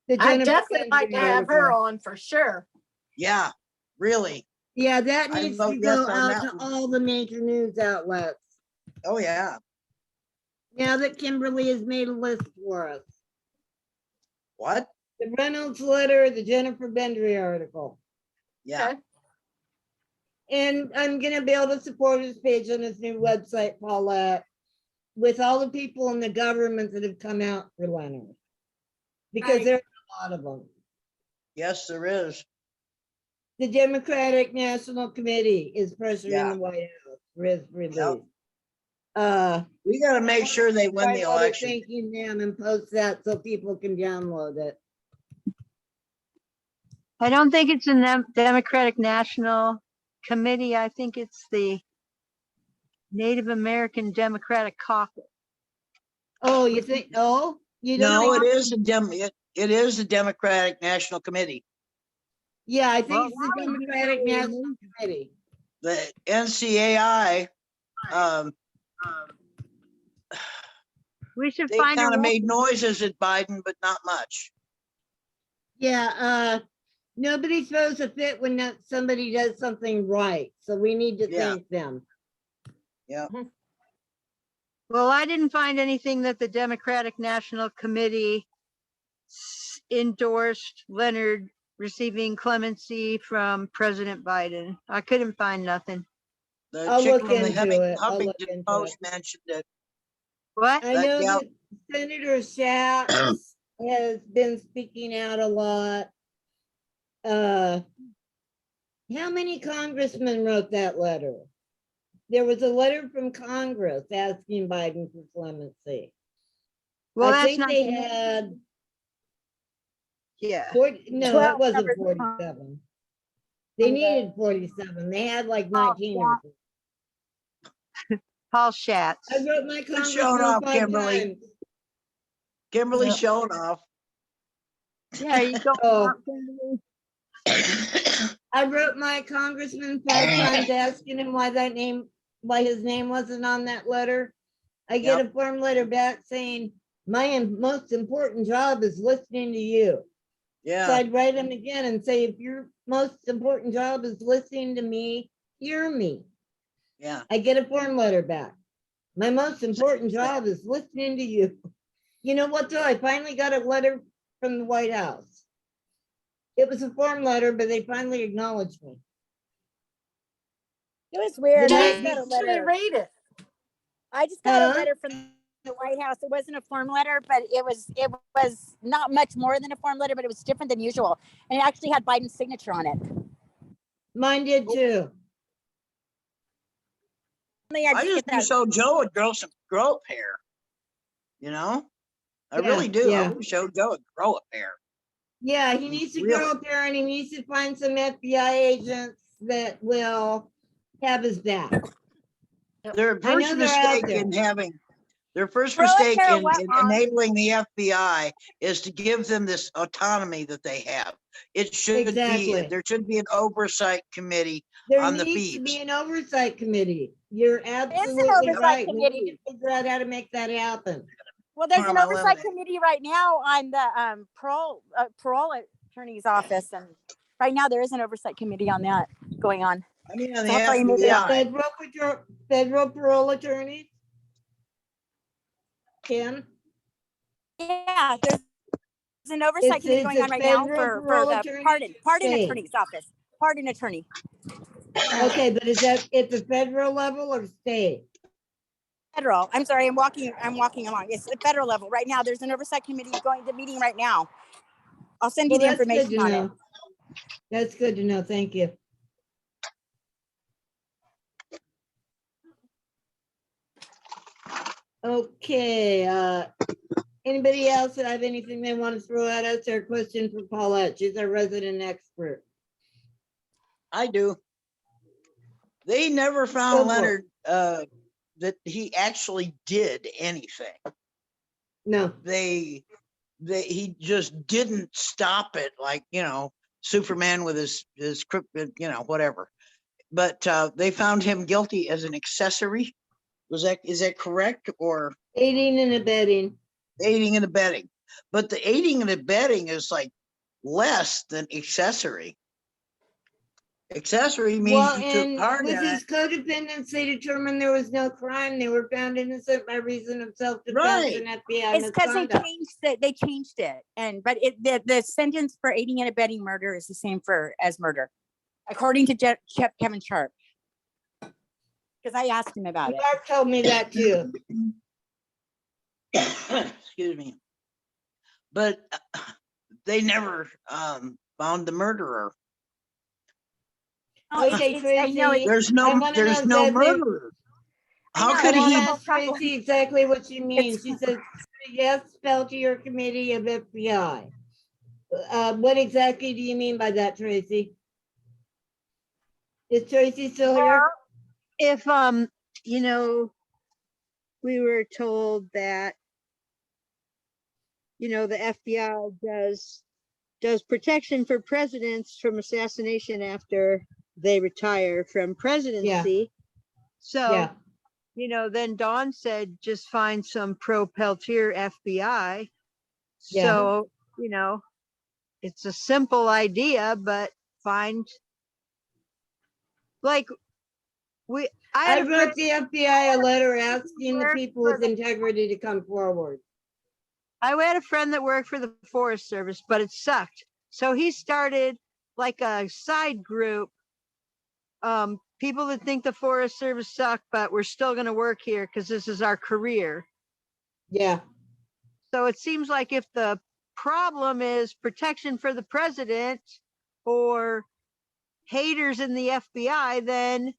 Speaker 1: The
Speaker 2: I'd
Speaker 1: Jennifer
Speaker 2: definitely like to
Speaker 1: Bendry
Speaker 2: have her
Speaker 1: article.
Speaker 2: on for sure.
Speaker 4: Yeah, really.
Speaker 1: Yeah, that
Speaker 4: I
Speaker 1: needs
Speaker 4: vote
Speaker 1: to
Speaker 4: yes
Speaker 1: go
Speaker 4: on
Speaker 1: out
Speaker 4: that
Speaker 1: to
Speaker 4: one.
Speaker 1: all the major news outlets.
Speaker 4: Oh, yeah.
Speaker 1: Now that Kimberly has made a list for us.
Speaker 4: What?
Speaker 1: The Reynolds letter, the Jennifer Bendry article.
Speaker 4: Yeah.
Speaker 2: Okay.
Speaker 1: And I'm gonna be able to support his page on his new website, Paulette, with all the people in the government that have come out for Leonard. Because
Speaker 3: Right.
Speaker 1: there's a lot of them.
Speaker 4: Yes, there is.
Speaker 1: The Democratic National Committee is pressuring
Speaker 4: Yeah.
Speaker 1: the White House for his release.
Speaker 4: Yep. We got to make sure they win the election.
Speaker 1: Thanking them and post that so people can download it.
Speaker 7: I don't think it's in the Democratic National Committee. I think it's the Native American Democratic Caucus.
Speaker 1: Oh, you think, oh, you don't
Speaker 4: No,
Speaker 1: think,
Speaker 4: it is the Democratic National Committee.
Speaker 1: yeah, I
Speaker 7: Well,
Speaker 1: think it's the Democratic National Committee.
Speaker 4: The NCAI,
Speaker 7: we should
Speaker 4: they
Speaker 7: find a
Speaker 4: kind of
Speaker 7: rep-
Speaker 4: made noises at Biden, but not much.
Speaker 1: Yeah, nobody throws a fit when somebody does something right, so we need to
Speaker 4: Yeah.
Speaker 1: thank them.
Speaker 4: Yeah.
Speaker 7: Well, I didn't find anything that the Democratic National Committee endorsed Leonard receiving clemency from President Biden. I couldn't find nothing.
Speaker 4: The
Speaker 1: I'll
Speaker 4: chick
Speaker 1: look
Speaker 4: from the
Speaker 1: into it. I'll look
Speaker 4: Huffington
Speaker 1: into
Speaker 4: Post
Speaker 1: it.
Speaker 4: mentioned it.
Speaker 7: What?
Speaker 1: I
Speaker 4: That
Speaker 1: know
Speaker 4: gal-
Speaker 1: that Senator Schatz has been speaking out a lot. How many congressmen wrote that letter? There was a letter from Congress asking Biden for clemency.
Speaker 7: Well,
Speaker 1: I
Speaker 7: that's
Speaker 1: think
Speaker 7: not,
Speaker 1: they had
Speaker 7: yeah.
Speaker 1: 40, no,
Speaker 6: 12
Speaker 1: it wasn't
Speaker 6: members.
Speaker 1: 47. They needed 47. They had like 19 or something.
Speaker 7: Paul Schatz.
Speaker 1: I wrote my
Speaker 4: Good showing
Speaker 1: congressman
Speaker 4: off,
Speaker 1: 5
Speaker 4: Kimberly.
Speaker 1: times.
Speaker 4: Kimberly
Speaker 1: Yeah.
Speaker 4: showing off.
Speaker 7: Yeah, you go.
Speaker 1: Oh, I wrote my congressman 5 times asking him why his name wasn't on that letter. I get a form letter back saying, my most important job is listening to you. So
Speaker 4: Yeah,
Speaker 1: I'd write him again and say, if your most important job is listening to me, hear me.
Speaker 4: yeah.
Speaker 1: I get a form letter back. My most important job is listening to you. You know what, though? I finally got a letter from the White House. It was a form letter, but they finally acknowledged me.
Speaker 6: It was weird.
Speaker 1: The
Speaker 6: I
Speaker 1: night
Speaker 6: just got a
Speaker 2: Actually
Speaker 6: letter.
Speaker 2: read it.
Speaker 6: I just got
Speaker 1: Huh?
Speaker 6: a letter from the White House. It wasn't a form letter, but it was not much more than a form letter, but it was different than usual. And it actually had Biden's signature on it.
Speaker 1: Mine did too.
Speaker 4: I just wish old Joe would grow up hair. You know? I
Speaker 1: Yeah,
Speaker 4: really do.
Speaker 1: yeah.
Speaker 4: I wish old Joe would grow up hair.
Speaker 1: Yeah, he needs to
Speaker 4: Really?
Speaker 1: go up there and he needs to find some FBI agents that will have his back.
Speaker 4: Their
Speaker 1: I know
Speaker 4: first
Speaker 1: they're out
Speaker 4: mistake
Speaker 1: there.
Speaker 4: in having, their first
Speaker 6: Grow up
Speaker 4: mistake
Speaker 6: hair,
Speaker 4: in
Speaker 6: what, Mom?
Speaker 4: enabling the FBI is to give them this autonomy that they have. It should be,
Speaker 1: Exactly.
Speaker 4: there should be an oversight committee
Speaker 1: There
Speaker 4: on the
Speaker 1: needs to be
Speaker 4: feeds.
Speaker 1: an oversight committee. You're absolutely
Speaker 6: oversight
Speaker 1: right. We
Speaker 6: committee.
Speaker 1: need to figure out how to make that happen.
Speaker 6: Well, there's an
Speaker 4: Norma
Speaker 6: oversight
Speaker 4: Lemonade.
Speaker 6: committee right now on the parole attorney's office, and right now there is an oversight committee on that going on.
Speaker 4: I mean, on
Speaker 6: So
Speaker 4: the
Speaker 6: hopefully you move it on.
Speaker 4: FBI.
Speaker 1: Federal parole attorney? Kim?
Speaker 6: Yeah, there's an oversight
Speaker 1: Is
Speaker 6: committee
Speaker 1: it
Speaker 6: going on right now
Speaker 1: federal
Speaker 6: for
Speaker 1: parole
Speaker 6: the
Speaker 1: attorney
Speaker 6: pardon
Speaker 1: or state?
Speaker 6: attorney's office. Pardon attorney.
Speaker 1: Okay, but is that at the federal level or state?
Speaker 6: Federal. I'm sorry, I'm walking along. It's the federal level. Right now, there's an oversight committee going to meeting right now. I'll send you
Speaker 1: Well,
Speaker 6: the
Speaker 1: that's good
Speaker 6: information
Speaker 1: to
Speaker 6: on
Speaker 1: know.
Speaker 6: it.
Speaker 1: That's good to know. Thank you. Okay, anybody else have anything they want to throw at us or question for Paulette? She's our resident expert.
Speaker 4: I do. They never
Speaker 1: Go
Speaker 4: found
Speaker 1: for it.
Speaker 4: Leonard, that he actually did anything.
Speaker 1: No,
Speaker 4: He just didn't stop it, like, Superman with his cryptid, whatever. But they found him guilty as an accessory. Is that correct? Or
Speaker 1: aiding and abetting.
Speaker 4: aiding and abetting? But the aiding and abetting is like less than accessory. Accessory means
Speaker 1: Well,
Speaker 4: you took
Speaker 1: and
Speaker 4: part
Speaker 1: with
Speaker 4: in
Speaker 1: his
Speaker 4: it.
Speaker 1: codependents, they determined there was no crime. They were found innocent by reason of self-defense
Speaker 4: Right.
Speaker 1: and FBI
Speaker 6: It's because
Speaker 1: misconduct.
Speaker 6: they changed it, but the sentence for aiding and abetting murder is the same as murder, according to Kevin Sharp. Because I asked him about it.
Speaker 1: Mark told me that too.
Speaker 4: Excuse me. But they never found the murader.
Speaker 1: Okay, Tracy.
Speaker 4: There's
Speaker 1: I
Speaker 4: no
Speaker 1: wanna know
Speaker 4: no
Speaker 1: exactly-
Speaker 4: murderer.
Speaker 6: I
Speaker 4: How
Speaker 6: know,
Speaker 4: could
Speaker 1: I want
Speaker 4: he?
Speaker 1: to ask Tracy exactly what she means. She says, yes, spell to your committee of FBI. What exactly do you mean by that, Tracy? Is Tracy still here?
Speaker 7: If, we were told that you know, the FBI does protection for presidents from assassination after they retire from presidency. So,
Speaker 1: Yeah,
Speaker 7: you know, then Dawn said, just find some pro Peltier FBI.
Speaker 1: Yeah.
Speaker 7: So, you know, it's a simple idea, but find like I
Speaker 1: I
Speaker 7: had a friend
Speaker 1: wrote the FBI a letter asking the
Speaker 7: worked
Speaker 1: people
Speaker 7: for
Speaker 1: with integrity to come forward.
Speaker 7: I had a friend that worked for the Forest Service, but it sucked. So he started like a side group. People that think the Forest Service suck, but we're still going to work here because this is our career.
Speaker 1: Yeah,
Speaker 7: So it seems like if the problem is protection for the president or haters in the FBI, then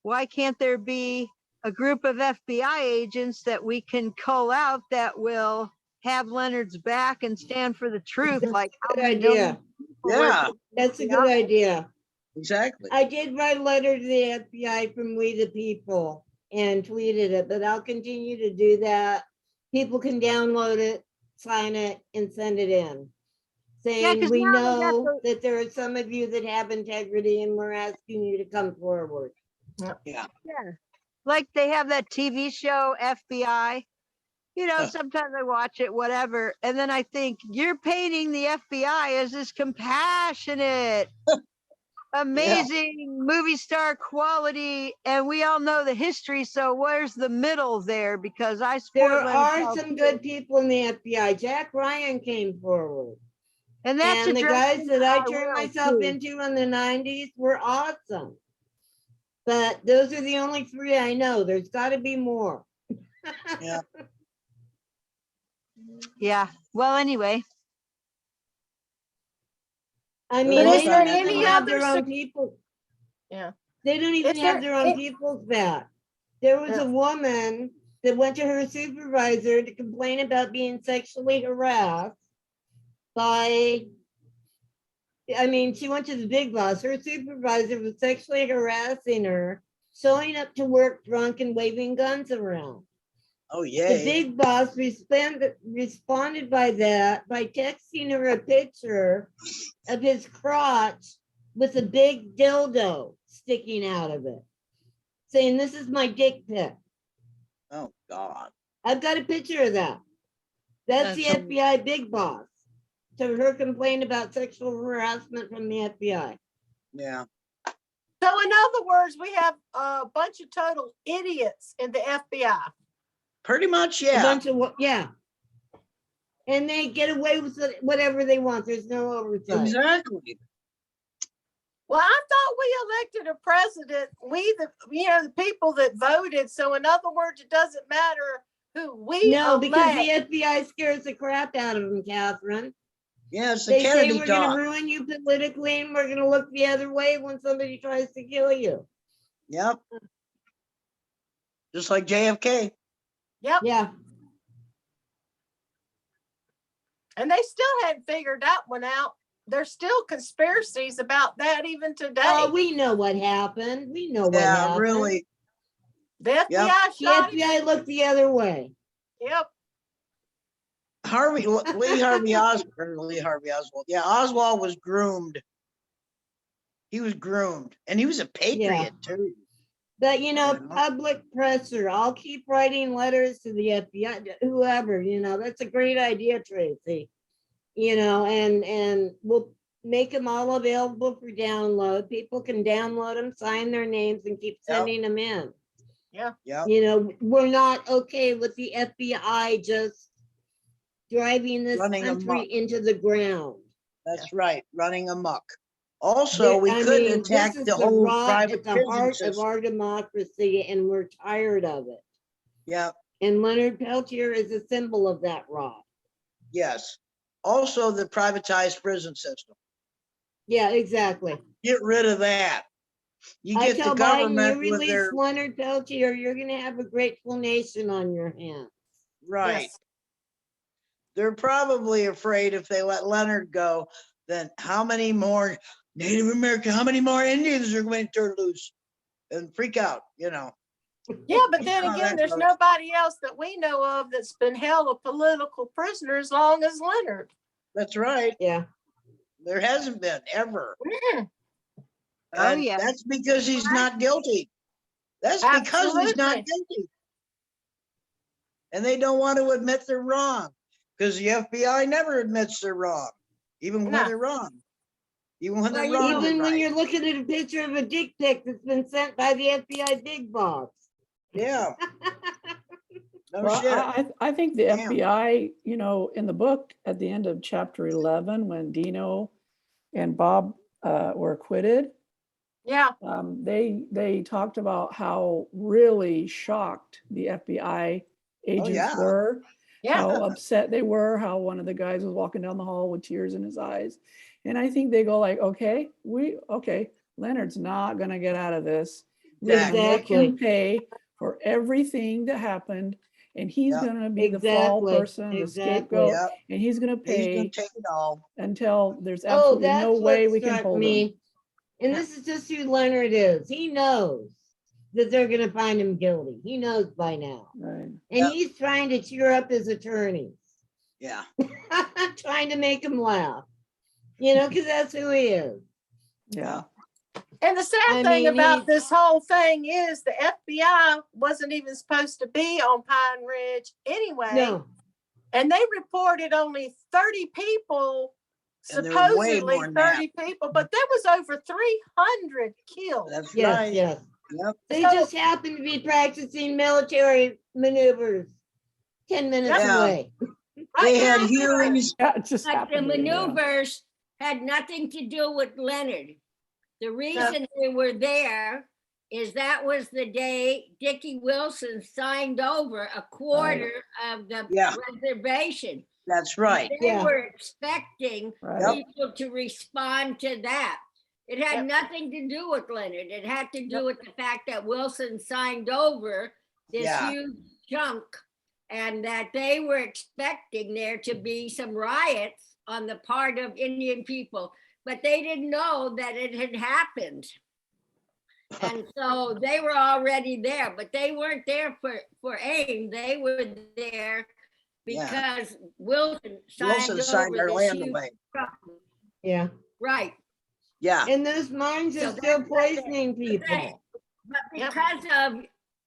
Speaker 7: why can't there be a group of FBI agents that we can cull out that will have Leonard's back and stand for the truth? Like how
Speaker 1: good
Speaker 7: many
Speaker 1: idea.
Speaker 7: million people work
Speaker 4: Yeah,
Speaker 7: for the
Speaker 1: That's a
Speaker 7: FBI?
Speaker 1: good idea.
Speaker 4: exactly.
Speaker 1: I did write a letter to the FBI from We the People and tweeted it, but I'll continue to do that. People can download it, sign it, and send it in. Saying
Speaker 7: 'cause
Speaker 1: we
Speaker 7: now they got
Speaker 1: know that there are some of you that have integrity and we're asking you to come forward.
Speaker 7: Yeah. Like they have that TV show FBI. You know,
Speaker 4: Huh.
Speaker 7: sometimes I watch it, whatever. And then I think you're painting the FBI as this compassionate, amazing movie star quality. And we all know the history. So where's the middle there? Because I support
Speaker 1: There
Speaker 7: Leonard
Speaker 1: are
Speaker 7: Peltier.
Speaker 1: some good people in the FBI. Jack Ryan came forward.
Speaker 7: And that's
Speaker 1: And the guys
Speaker 7: addressing
Speaker 1: that I
Speaker 7: our
Speaker 1: turned
Speaker 7: will,
Speaker 1: myself
Speaker 7: too.
Speaker 1: into in the 90s were awesome. But those are the only three I know. There's got to be more.
Speaker 4: Yeah.
Speaker 7: Yeah. Well, anyway.
Speaker 1: I
Speaker 4: But
Speaker 1: mean,
Speaker 2: is
Speaker 1: they
Speaker 2: there
Speaker 1: don't even
Speaker 2: any
Speaker 1: have
Speaker 2: other
Speaker 1: their own people.
Speaker 2: Yeah.
Speaker 1: They don't even
Speaker 2: Is
Speaker 1: have
Speaker 2: there
Speaker 1: their own
Speaker 2: it-
Speaker 1: people's back. There was
Speaker 2: Yeah.
Speaker 1: a woman that went to her supervisor to complain about being sexually harassed by, I mean, she went to the big boss. Her supervisor was sexually harassing her, showing up to work drunk and waving guns around.
Speaker 4: Oh,
Speaker 1: The
Speaker 4: yay.
Speaker 1: big boss responded by that by texting her a picture of his crotch with a big dildo sticking out of it, saying, "This is my dick pic."
Speaker 4: Oh, God.
Speaker 1: I've got a picture of that. That's the
Speaker 4: That's
Speaker 1: FBI big boss. To her complaint about sexual harassment from the FBI.
Speaker 4: Yeah.
Speaker 2: So in other words, we have a bunch of total idiots in the FBI.
Speaker 4: Pretty much,
Speaker 1: A
Speaker 4: yeah.
Speaker 1: bunch of, yeah. And they get away with whatever they want. There's no oversight.
Speaker 4: Exactly.
Speaker 2: Well, I thought we elected a president. The people that voted. So in other words, it doesn't matter who we
Speaker 1: No, because the
Speaker 2: elect.
Speaker 1: FBI scares the crap out of them, Catherine.
Speaker 4: Yeah, it's the
Speaker 1: They say
Speaker 4: Kennedy
Speaker 1: we're going
Speaker 4: talk.
Speaker 1: to ruin you politically and we're going to look the other way when somebody tries to kill you.
Speaker 4: Yep. Just like JFK.
Speaker 2: Yep.
Speaker 1: Yeah.
Speaker 2: And they still hadn't figured that one out. There's still conspiracies about that even today.
Speaker 1: Oh, we know what happened. We know what
Speaker 4: Yeah,
Speaker 1: happened.
Speaker 4: really.
Speaker 2: The FBI
Speaker 4: Yep.
Speaker 1: The
Speaker 2: shot him.
Speaker 1: FBI looked the other way.
Speaker 2: Yep.
Speaker 4: Lee Harvey Oswald. Yeah, Oswald was groomed. He was groomed. And he was a patriot, too.
Speaker 1: But
Speaker 4: Yeah.
Speaker 1: public pressure. I'll keep writing letters to the FBI, whoever, that's a great idea, Tracy. And we'll make them all available for download. People can download them, sign their names, and keep sending them in.
Speaker 2: Yeah.
Speaker 4: Yep.
Speaker 1: We're not okay with the FBI just driving this
Speaker 4: Running
Speaker 1: country
Speaker 4: amok.
Speaker 1: into the ground.
Speaker 4: That's right. Running amok. Also, we couldn't attack
Speaker 1: this is
Speaker 4: the whole
Speaker 1: rot
Speaker 4: private
Speaker 1: at the
Speaker 4: prison
Speaker 1: heart of
Speaker 4: system.
Speaker 1: our democracy, and we're tired of it.
Speaker 4: Yep.
Speaker 1: And Leonard Peltier is a symbol of that rot.
Speaker 4: Yes. Also, the privatized prison system.
Speaker 1: Yeah, exactly.
Speaker 4: Get rid of that. You
Speaker 1: I
Speaker 4: get the
Speaker 1: tell Biden, you
Speaker 4: government with
Speaker 1: release
Speaker 4: their
Speaker 1: Leonard Peltier, you're going to have a grateful nation on your hands.
Speaker 4: right.
Speaker 2: Yes.
Speaker 4: They're probably afraid if they let Leonard go, then how many more Native American, how many more Indians are going to turn loose and freak out,
Speaker 2: Yeah, but then
Speaker 4: Oh,
Speaker 2: again,
Speaker 4: that
Speaker 2: there's
Speaker 4: goes.
Speaker 2: nobody else that we know of that's been held a political prisoner as long as Leonard.
Speaker 4: That's right.
Speaker 1: Yeah.
Speaker 4: There hasn't been ever.
Speaker 2: Mm,
Speaker 7: Oh,
Speaker 4: And
Speaker 7: yeah.
Speaker 4: that's because he's not guilty. That's because he's not
Speaker 2: Absolutely.
Speaker 4: guilty. And they don't want to admit they're wrong because the FBI never admits they're wrong, even when
Speaker 2: No.
Speaker 4: they're wrong. Even when they're
Speaker 3: Well, you
Speaker 4: wrong,
Speaker 3: know,
Speaker 4: they're
Speaker 1: Even when
Speaker 4: right.
Speaker 1: you're looking at a picture of a dick pic that's been sent by the FBI big box.
Speaker 4: Yeah. No
Speaker 5: Well,
Speaker 4: shit.
Speaker 5: I think the
Speaker 4: Damn.
Speaker 5: FBI, you know, in the book at the end of chapter 11, when Dino and Bob were acquitted,
Speaker 2: Yeah,
Speaker 5: they talked about how really shocked the FBI agents
Speaker 4: yeah.
Speaker 5: were,
Speaker 2: yeah.
Speaker 5: how upset they were, how one of the guys was walking down the hall with tears in his eyes. And I think they go like, okay, Leonard's not gonna get out of this. We're gonna make him
Speaker 1: Exactly.
Speaker 5: pay for everything that happened, and he's
Speaker 4: Yep.
Speaker 5: gonna be the fall
Speaker 1: Exactly,
Speaker 5: person, the
Speaker 1: exactly.
Speaker 5: scapegoat,
Speaker 4: Yep.
Speaker 5: and he's gonna
Speaker 4: He's gonna
Speaker 5: pay
Speaker 4: take it all.
Speaker 5: until there's
Speaker 1: Oh,
Speaker 5: absolutely
Speaker 1: that's
Speaker 5: no way
Speaker 1: what
Speaker 5: we can
Speaker 1: struck
Speaker 5: hold him.
Speaker 1: me. And this is just who Leonard is. He knows that they're gonna find him guilty. He knows by now.
Speaker 5: Right.
Speaker 1: And
Speaker 4: Yep.
Speaker 1: he's trying to cheer up his attorneys,
Speaker 4: Yeah.
Speaker 1: trying to make them laugh. You know, because that's who he is.
Speaker 5: Yeah.
Speaker 2: And the sad
Speaker 1: I
Speaker 2: thing
Speaker 1: mean,
Speaker 2: about
Speaker 1: he-
Speaker 2: this whole thing is the FBI wasn't even supposed to be on Pine Ridge anyway.
Speaker 1: No,
Speaker 2: And they reported only 30 people,
Speaker 4: And there was way
Speaker 2: supposedly
Speaker 4: more than that.
Speaker 2: 30 people, but there was over 300 killed.
Speaker 4: That's
Speaker 1: yes,
Speaker 4: right.
Speaker 1: yes.
Speaker 4: Yep.
Speaker 1: They
Speaker 2: So-
Speaker 1: just happen to be practicing military maneuvers 10 minutes
Speaker 4: Yeah.
Speaker 1: away.
Speaker 4: They had
Speaker 3: Right.
Speaker 4: hearings.
Speaker 5: Yeah, it just
Speaker 3: But the
Speaker 5: happened. to be, yeah.
Speaker 3: maneuvers had nothing to do with Leonard. The reason they were there is that was the day Dickie Wilson signed over a quarter of the
Speaker 4: Yeah.
Speaker 3: reservation.
Speaker 4: That's right.
Speaker 3: They
Speaker 1: Yeah.
Speaker 3: were expecting
Speaker 5: Right.
Speaker 3: people to respond to that. It had
Speaker 2: Yep.
Speaker 3: nothing to do with Leonard. It had to do
Speaker 2: Yep.
Speaker 3: with the fact that Wilson signed over this
Speaker 4: Yeah.
Speaker 3: huge chunk and that they were expecting there to be some riots on the part of Indian people, but they didn't know that it had happened. And so they were already there, but they weren't there for AIM. They were there
Speaker 4: Yeah.
Speaker 3: because Wilson signed
Speaker 4: Wilson signed
Speaker 3: over
Speaker 4: our
Speaker 3: this
Speaker 4: land
Speaker 3: huge
Speaker 4: away.
Speaker 3: chunk.
Speaker 1: Yeah.
Speaker 3: Right.
Speaker 4: Yeah.
Speaker 1: And those mines
Speaker 3: So
Speaker 1: are still
Speaker 3: that's what they-
Speaker 1: poisoning people.
Speaker 3: But
Speaker 2: Yep.
Speaker 3: because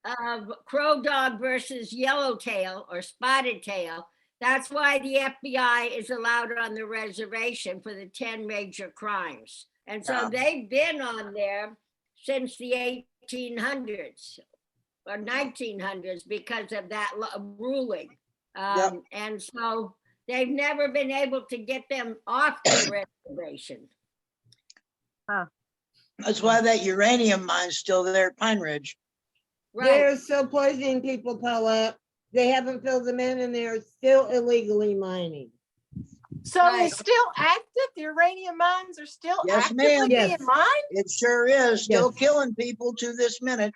Speaker 3: of Crow Dog versus Yellowtail or Spotted Tail, that's why the FBI is allowed on the reservation for the 10 major crimes. And so
Speaker 4: Yeah.
Speaker 3: they've been on there since the 1800s or 1900s because of that ruling. And so they've never been able to get them off the reservation.
Speaker 4: That's why that uranium mine's still there at Pine Ridge.
Speaker 3: Right.
Speaker 1: They're still poisoning people, Paula. They haven't filled them in and they're still illegally mining.
Speaker 2: So
Speaker 3: Right.
Speaker 2: it's still active? The uranium mines are still
Speaker 4: Yes,
Speaker 2: actively
Speaker 4: ma'am.
Speaker 2: being
Speaker 1: Yes.
Speaker 2: mined?
Speaker 4: It sure is still
Speaker 1: Yes.
Speaker 4: killing people to this minute.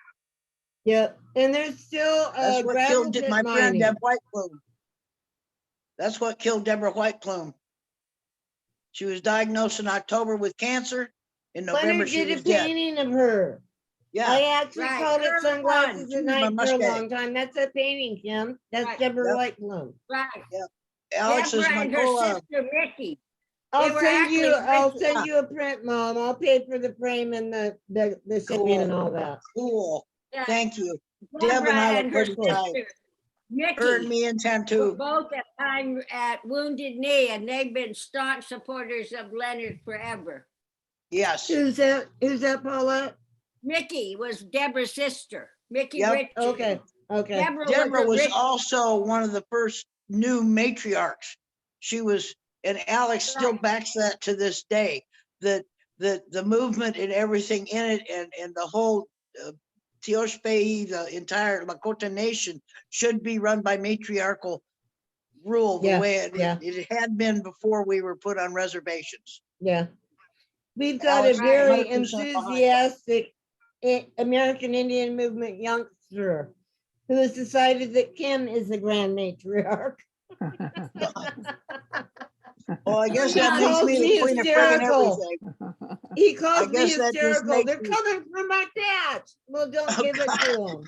Speaker 1: Yep. And there's still
Speaker 4: That's what
Speaker 1: gravel
Speaker 4: killed
Speaker 1: pit
Speaker 4: my friend
Speaker 1: mining.
Speaker 4: Deb White Plume. That's what killed Deborah White Plume. She was diagnosed in October with cancer. In November,
Speaker 1: Leonard
Speaker 4: she
Speaker 1: did a
Speaker 4: was dead.
Speaker 1: painting of her.
Speaker 4: Yeah.
Speaker 1: I actually
Speaker 3: Right.
Speaker 1: called it
Speaker 3: Her
Speaker 1: Sunglasses
Speaker 3: one.
Speaker 1: at
Speaker 4: She's my
Speaker 1: Night for a
Speaker 4: mustache.
Speaker 1: long time. That's a painting, Kim. That's
Speaker 3: Right.
Speaker 1: Deborah
Speaker 4: Yep.
Speaker 1: White Bloom.
Speaker 3: Right.
Speaker 4: Alex is
Speaker 3: Deborah
Speaker 4: my
Speaker 3: and her
Speaker 4: co
Speaker 3: sister Ricky.
Speaker 1: I'll
Speaker 3: were
Speaker 1: send you,
Speaker 3: actually
Speaker 1: I'll
Speaker 3: rich.
Speaker 1: send you a print, Mom. I'll pay for the frame and the shipping and all that.
Speaker 4: Cool.
Speaker 3: Yeah,
Speaker 4: Thank you. Deb
Speaker 3: Deborah
Speaker 4: and I
Speaker 3: and
Speaker 4: were
Speaker 3: her
Speaker 4: pretty tight.
Speaker 3: sister
Speaker 4: Her and
Speaker 3: Nikki
Speaker 4: me and
Speaker 3: were
Speaker 4: Tantu.
Speaker 3: both at Wounded Knee, and they've been staunch supporters of Leonard forever.
Speaker 4: Yes.
Speaker 1: Who's that, Paula?
Speaker 3: Mickey was Deborah's sister. Mickey
Speaker 4: Yep.
Speaker 3: Richards.
Speaker 1: Okay, okay.
Speaker 4: Deborah was
Speaker 3: rich-
Speaker 4: also one of the first new matriarchs. She was, and Alex still
Speaker 3: Right.
Speaker 4: backs that to this day. The movement and everything in it and the whole Teospei, the entire Lakota nation should be run by matriarchal rule the
Speaker 1: Yeah,
Speaker 4: way
Speaker 1: yeah.
Speaker 4: it had been before we were put on reservations.
Speaker 1: Yeah. We've got a
Speaker 4: Alex,
Speaker 1: very
Speaker 4: 100% behind that.
Speaker 1: enthusiastic American Indian movement youngster who has decided that Kim is the grand matriarch.
Speaker 4: Well, I guess
Speaker 1: He
Speaker 4: that makes
Speaker 1: calls
Speaker 4: me
Speaker 1: me
Speaker 4: the queen of friggin'
Speaker 1: hysterical.
Speaker 4: everything.
Speaker 1: He calls me
Speaker 4: guess that just
Speaker 1: hysterical.
Speaker 4: makes
Speaker 1: They're
Speaker 4: me-
Speaker 1: coming for my cat. Well, don't
Speaker 4: Oh,
Speaker 1: give it to him.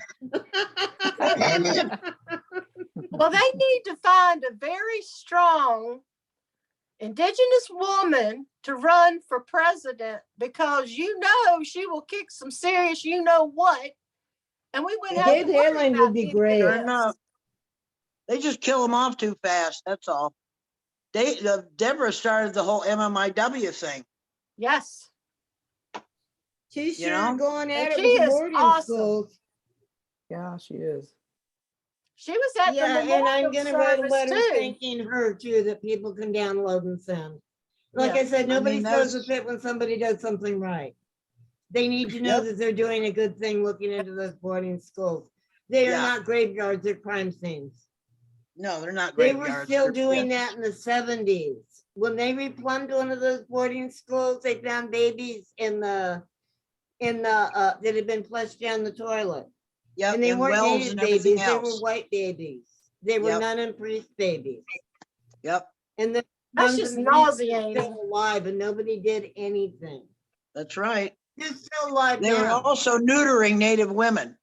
Speaker 2: Well, they need to find a very strong indigenous woman to run for president because you know she will kick some serious you know what. And we wouldn't have
Speaker 1: Dave
Speaker 2: to worry
Speaker 1: Hareland would
Speaker 2: about
Speaker 1: be
Speaker 2: any of
Speaker 1: great.
Speaker 4: Sure
Speaker 2: this.
Speaker 4: enough. They just kill them off too fast, that's all. Deborah started the whole MMIW thing.
Speaker 2: Yes.
Speaker 1: She's
Speaker 4: You
Speaker 1: sure
Speaker 4: know?
Speaker 1: going at
Speaker 2: And
Speaker 1: it
Speaker 2: she
Speaker 1: with the
Speaker 2: is
Speaker 1: boarding
Speaker 2: awesome.
Speaker 1: schools.
Speaker 5: Yeah, she is.
Speaker 2: She was at
Speaker 1: Yeah,
Speaker 2: the
Speaker 1: and I'm
Speaker 2: memorial
Speaker 1: gonna write a
Speaker 2: service
Speaker 1: letter
Speaker 2: too.
Speaker 1: thanking her too, that people can download and send. Like
Speaker 2: Yeah.
Speaker 1: I said, nobody
Speaker 4: mean,
Speaker 1: throws a
Speaker 4: that's-
Speaker 1: fit when somebody does something right. They need to know
Speaker 4: Yep.
Speaker 1: that they're doing a good thing looking into those boarding schools. They are
Speaker 4: Yeah.
Speaker 1: not graveyards, they're crime scenes.
Speaker 4: No, they're not
Speaker 1: They
Speaker 4: graveyards.
Speaker 1: were still
Speaker 4: they're
Speaker 1: doing
Speaker 4: pits.
Speaker 1: that in the 70s. When they replumbed one of those boarding schools, they found babies that had been flushed down the toilet.
Speaker 4: Yep,
Speaker 1: And they
Speaker 4: and
Speaker 1: weren't
Speaker 4: wells
Speaker 1: native
Speaker 4: and everything
Speaker 1: babies, they were
Speaker 4: else.
Speaker 1: white babies. They were
Speaker 4: Yep.
Speaker 1: nun and priest babies.
Speaker 4: Yep,
Speaker 1: And the
Speaker 2: That's
Speaker 1: nuns
Speaker 2: just
Speaker 1: and priests are
Speaker 2: nauseating.
Speaker 1: still alive and nobody did anything.
Speaker 4: that's right.
Speaker 1: They're still alive
Speaker 4: They were
Speaker 1: now.
Speaker 4: also neutering Native women.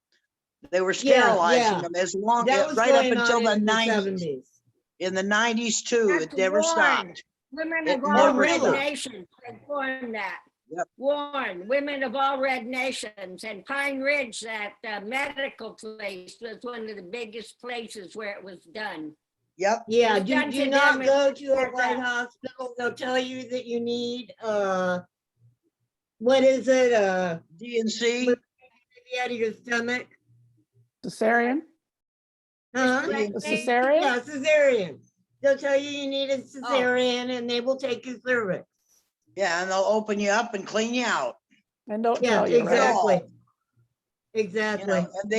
Speaker 4: They were
Speaker 1: Yeah,
Speaker 4: sterilizing
Speaker 1: yeah.
Speaker 4: them as long,
Speaker 1: That was
Speaker 4: right up
Speaker 1: going
Speaker 4: until
Speaker 1: on
Speaker 4: the
Speaker 1: in the
Speaker 4: 90s.
Speaker 1: 70s.
Speaker 4: In the 90s too, it
Speaker 3: That's
Speaker 4: never
Speaker 3: Warren.
Speaker 4: stopped.
Speaker 3: Women
Speaker 4: It
Speaker 3: of all
Speaker 4: never
Speaker 3: red
Speaker 1: stopped.
Speaker 3: nations had formed that.
Speaker 4: Yep.
Speaker 3: Warren, Women of all red nations, and Pine Ridge, that medical place was one of the biggest places where it was done.
Speaker 4: Yep,
Speaker 1: Yeah,
Speaker 3: It's
Speaker 1: do
Speaker 3: done
Speaker 1: do
Speaker 3: to
Speaker 1: not
Speaker 3: them
Speaker 1: go
Speaker 3: and
Speaker 1: to a
Speaker 3: for
Speaker 1: white
Speaker 3: that.
Speaker 1: hospital. They'll tell you that you need, what is it?
Speaker 4: DNC,
Speaker 1: Maybe out of your stomach.
Speaker 5: Cesarean?
Speaker 1: Huh?
Speaker 5: A
Speaker 3: Hysterectomy.
Speaker 5: cesarean?
Speaker 1: Yeah, cesarean. They'll tell you need a cesarean and they will take your cervix.
Speaker 4: yeah, and they'll open you up and clean you out.
Speaker 5: And don't
Speaker 1: Yeah,
Speaker 5: tell you, right?
Speaker 1: exactly.
Speaker 4: You
Speaker 1: Exactly.
Speaker 4: know, and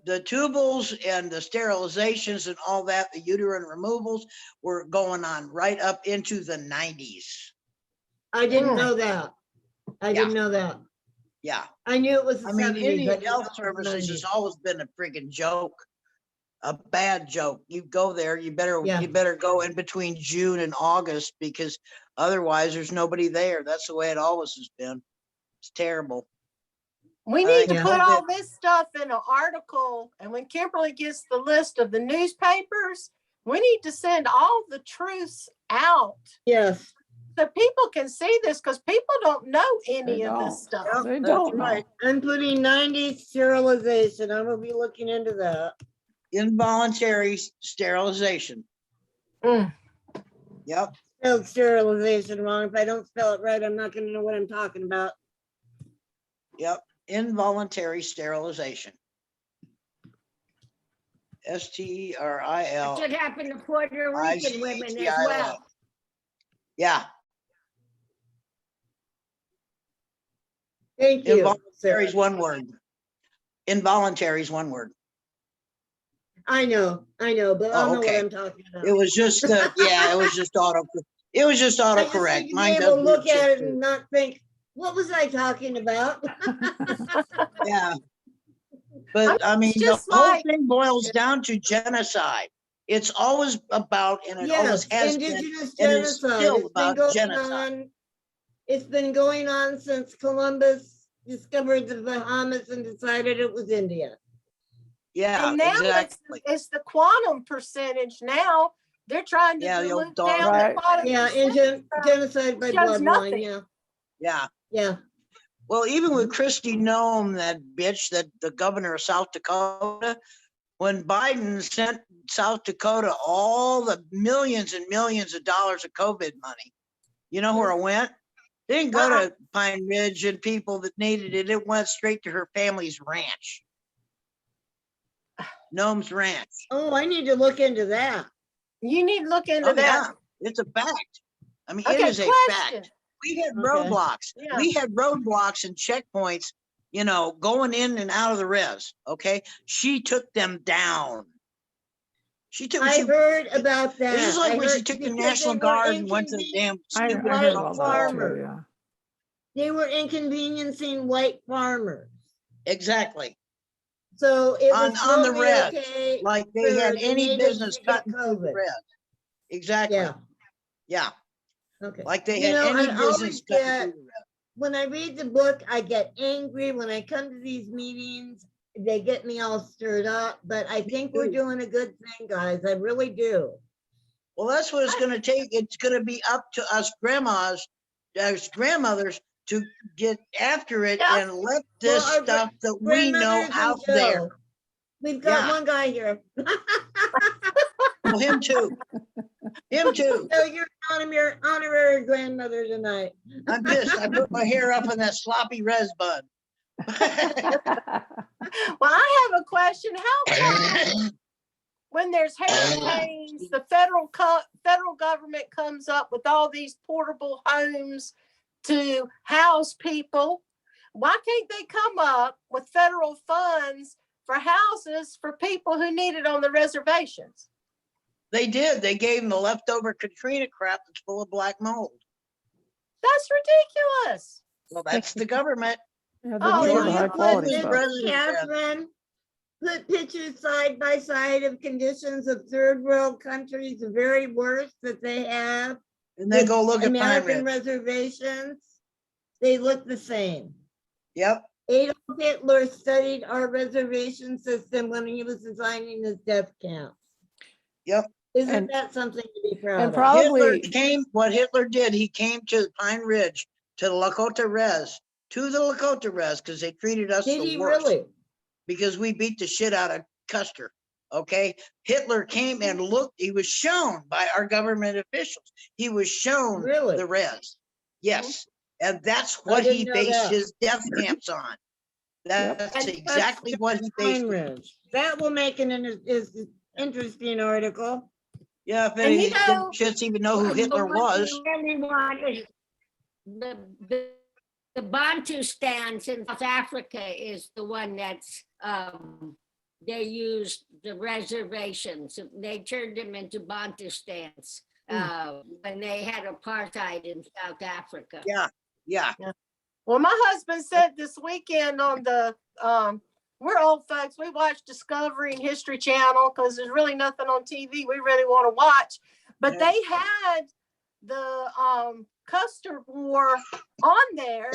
Speaker 4: the tubals and the sterilizations and all that, the uterine removals were going on right up into the 90s.
Speaker 1: I didn't
Speaker 2: Mm.
Speaker 1: know that. I didn't know that.
Speaker 4: Yeah,
Speaker 1: I knew it was the
Speaker 4: I mean,
Speaker 1: 70s.
Speaker 4: Indian
Speaker 1: didn't know
Speaker 4: Health
Speaker 1: it was the
Speaker 4: Services has
Speaker 1: 90s.
Speaker 4: always been a friggin' joke. A bad joke. You go there, you
Speaker 1: Yeah.
Speaker 4: better go in between June and August because otherwise there's nobody there. That's the way it always has been. It's terrible.
Speaker 2: We
Speaker 4: I
Speaker 2: need
Speaker 4: think
Speaker 2: to
Speaker 1: Yeah.
Speaker 2: put
Speaker 4: COVID
Speaker 2: all this stuff in an article, and when Kimberly gets the list of the newspapers, we need to send all the truths out
Speaker 1: Yes.
Speaker 2: so people can see this because people don't know any
Speaker 5: They
Speaker 2: of
Speaker 5: don't.
Speaker 2: this stuff.
Speaker 4: Yep,
Speaker 5: They
Speaker 4: that's
Speaker 5: don't know.
Speaker 4: right.
Speaker 1: I'm putting 90s sterilization. I'm gonna be looking into that.
Speaker 4: Involuntary sterilization.
Speaker 2: Mm.
Speaker 4: Yep.
Speaker 1: Spelled sterilization wrong. If I don't spell it right, I'm not gonna know what I'm talking about.
Speaker 4: Yep, involuntary sterilization.
Speaker 3: It
Speaker 4: STERIL.
Speaker 3: should happen to Puerto Rican women as well.
Speaker 4: Yeah,
Speaker 1: Thank you.
Speaker 4: involuntary is
Speaker 1: Sarah.
Speaker 4: one word. Involuntary is one word.
Speaker 1: I know, but I'll know what
Speaker 4: okay.
Speaker 1: I'm talking about.
Speaker 4: It was just, yeah, it was just it was just
Speaker 1: I just
Speaker 4: autocorrect.
Speaker 1: need to be
Speaker 4: Mine
Speaker 1: able to
Speaker 4: does
Speaker 1: look
Speaker 4: weird
Speaker 1: at
Speaker 4: shit
Speaker 1: it
Speaker 4: too.
Speaker 1: and not think, what was I talking about?
Speaker 4: Yeah. But I mean, the
Speaker 2: just
Speaker 4: whole
Speaker 2: like-
Speaker 4: thing boils down to genocide. It's always about, and it always
Speaker 1: Yes,
Speaker 4: has been,
Speaker 1: indigenous
Speaker 4: and is
Speaker 1: genocide.
Speaker 4: still
Speaker 1: It's been
Speaker 4: about
Speaker 1: going
Speaker 4: genocide.
Speaker 1: on. It's been going on since Columbus discovered the Bahamas and decided it was India.
Speaker 4: Yeah,
Speaker 2: And now
Speaker 4: exactly.
Speaker 2: it's the quantum percentage now. They're trying to
Speaker 4: Yeah, the old
Speaker 2: dilute
Speaker 4: dog.
Speaker 2: down
Speaker 5: Right.
Speaker 2: the quantum
Speaker 1: Yeah, and
Speaker 2: percentage.
Speaker 1: genocide by
Speaker 2: shows
Speaker 1: bloodline,
Speaker 2: nothing.
Speaker 1: yeah,
Speaker 4: Yeah.
Speaker 1: yeah.
Speaker 4: Well, even with Kristi Noem, that bitch, that the governor of South Dakota, when Biden sent South Dakota all the millions and millions of dollars of COVID money, you know where it went? It didn't go to Pine Ridge and people that needed it. It went straight to her family's ranch. Noem's ranch.
Speaker 1: Oh, I need to look into that.
Speaker 2: You need to look into
Speaker 4: Oh, yeah,
Speaker 2: that.
Speaker 4: it's a fact. I mean, it
Speaker 2: Okay,
Speaker 4: is a
Speaker 2: question.
Speaker 4: fact. We had
Speaker 1: Okay.
Speaker 4: roadblocks.
Speaker 2: Yeah.
Speaker 4: We had roadblocks and checkpoints, you know, going in and out of the res. Okay. She took them down. She took,
Speaker 1: I
Speaker 4: she,
Speaker 1: heard about that.
Speaker 4: it's just like
Speaker 1: I
Speaker 4: when she
Speaker 1: heard
Speaker 4: took the
Speaker 1: because
Speaker 4: National
Speaker 1: they were
Speaker 4: Guard and went to the damn
Speaker 5: I
Speaker 4: stupid
Speaker 5: heard
Speaker 1: white
Speaker 5: about that
Speaker 1: farmer.
Speaker 5: too, yeah.
Speaker 1: They were inconveniencing white farmers.
Speaker 4: Exactly.
Speaker 1: So it was
Speaker 4: On the
Speaker 1: totally
Speaker 4: res,
Speaker 1: okay.
Speaker 4: like they
Speaker 1: for
Speaker 4: had
Speaker 1: the
Speaker 4: any
Speaker 1: natives
Speaker 4: business
Speaker 1: to get
Speaker 4: cutting through the
Speaker 1: COVID.
Speaker 4: res. Exactly.
Speaker 1: Yeah,
Speaker 4: Yeah.
Speaker 1: okay.
Speaker 4: Like they
Speaker 1: You
Speaker 4: had
Speaker 1: know,
Speaker 4: any
Speaker 1: I always
Speaker 4: business cutting
Speaker 1: get
Speaker 4: through the res.
Speaker 1: when I read the book, I get angry. When I come to these meetings, they get me all stirred up, but I think we're
Speaker 4: too.
Speaker 1: doing a good thing, guys. I really do.
Speaker 4: Well, that's what it's gonna take. It's gonna be up to us grandmas, as grandmothers, to get after it
Speaker 2: Yeah.
Speaker 4: and let
Speaker 1: Well,
Speaker 4: this
Speaker 1: our
Speaker 4: stuff that we know
Speaker 1: Grandmothers and
Speaker 4: out there.
Speaker 1: Joe. We've got
Speaker 4: Yeah.
Speaker 1: one guy here.
Speaker 4: Well, him too. Him too.
Speaker 1: So you're honorary grandmother tonight.
Speaker 4: I'm pissed. I put my hair up in that sloppy res bun.
Speaker 2: Well, I have a question. How come when there's hurricanes, the federal government comes up with all these portable homes to house people? Why can't they come up with federal funds for houses for people who need it on the reservations?
Speaker 4: They did. They gave them the leftover Katrina crap that's full of black mold.
Speaker 2: That's ridiculous.
Speaker 4: Well, that's the government.
Speaker 5: Yeah,
Speaker 2: Oh,
Speaker 5: they give
Speaker 2: well,
Speaker 5: the
Speaker 2: you
Speaker 5: high
Speaker 2: put
Speaker 5: quality
Speaker 2: this
Speaker 5: stuff.
Speaker 4: president said.
Speaker 1: Catherine, put pictures side by side of conditions of third world countries, the very worst that they have.
Speaker 4: And then go look at Pine
Speaker 1: American
Speaker 4: Ridge.
Speaker 1: reservations. They look the same.
Speaker 4: Yep.
Speaker 1: Adolf Hitler studied our reservation system when he was designing his death camps.
Speaker 4: Yep.
Speaker 1: Isn't
Speaker 5: And-
Speaker 1: that something to be proud
Speaker 5: and
Speaker 1: of?
Speaker 5: probably-
Speaker 4: Hitler came, what Hitler did, he came to Pine Ridge, to the Lakota Res, because they treated us
Speaker 1: Did
Speaker 4: the
Speaker 1: he
Speaker 4: worst.
Speaker 1: really?
Speaker 4: Because we beat the shit out of Custer. Okay, Hitler came and looked. He was shown by our government officials. He was shown
Speaker 1: Really?
Speaker 4: the res. Yes, and that's what he
Speaker 1: didn't know
Speaker 4: based
Speaker 1: that.
Speaker 4: his death camps on. That's
Speaker 1: And
Speaker 4: exactly what he based.
Speaker 1: Pine
Speaker 4: it.
Speaker 1: Ridge. That will make an interesting article.
Speaker 4: Yeah, if
Speaker 2: And
Speaker 4: any
Speaker 2: you know-
Speaker 4: shits even know who
Speaker 3: But
Speaker 4: Hitler
Speaker 3: what
Speaker 4: was.
Speaker 3: you really want is the Bantu stands in South Africa is the one that's they used the reservations. They turned them into Bantu stands when they had apartheid in South Africa.
Speaker 4: Yeah, yeah.
Speaker 2: Well, my husband said this weekend on the, we're old folks, we watch Discovery and History Channel because there's really nothing on TV we really want to watch. But
Speaker 4: Yeah.
Speaker 2: they had the Custer War on there,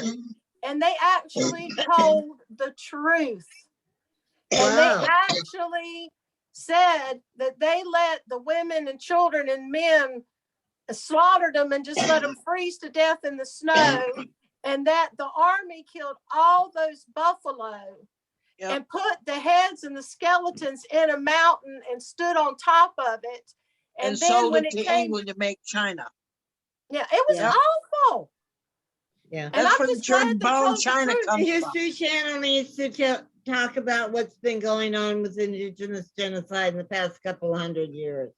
Speaker 2: and they actually told the truth. And
Speaker 1: Wow.
Speaker 2: they actually said that they let the women and children and men slaughtered them and just let them freeze to death in the snow. And that the army killed all those buffalo
Speaker 4: Yep.
Speaker 2: and put the heads and the skeletons in a mountain and stood on top of it.
Speaker 4: And
Speaker 2: then
Speaker 4: sold
Speaker 2: when
Speaker 4: it to
Speaker 2: came,
Speaker 4: England to make China.
Speaker 2: yeah, it was
Speaker 1: Yeah.
Speaker 2: awful.
Speaker 1: Yeah.
Speaker 2: And
Speaker 4: That's
Speaker 2: I'm
Speaker 4: where the
Speaker 2: just glad
Speaker 4: term
Speaker 2: they
Speaker 4: bone
Speaker 2: told the
Speaker 4: China
Speaker 2: truth.
Speaker 1: The
Speaker 4: comes from.
Speaker 1: History Channel needs to talk about what's been going on with indigenous genocide in the past couple hundred years.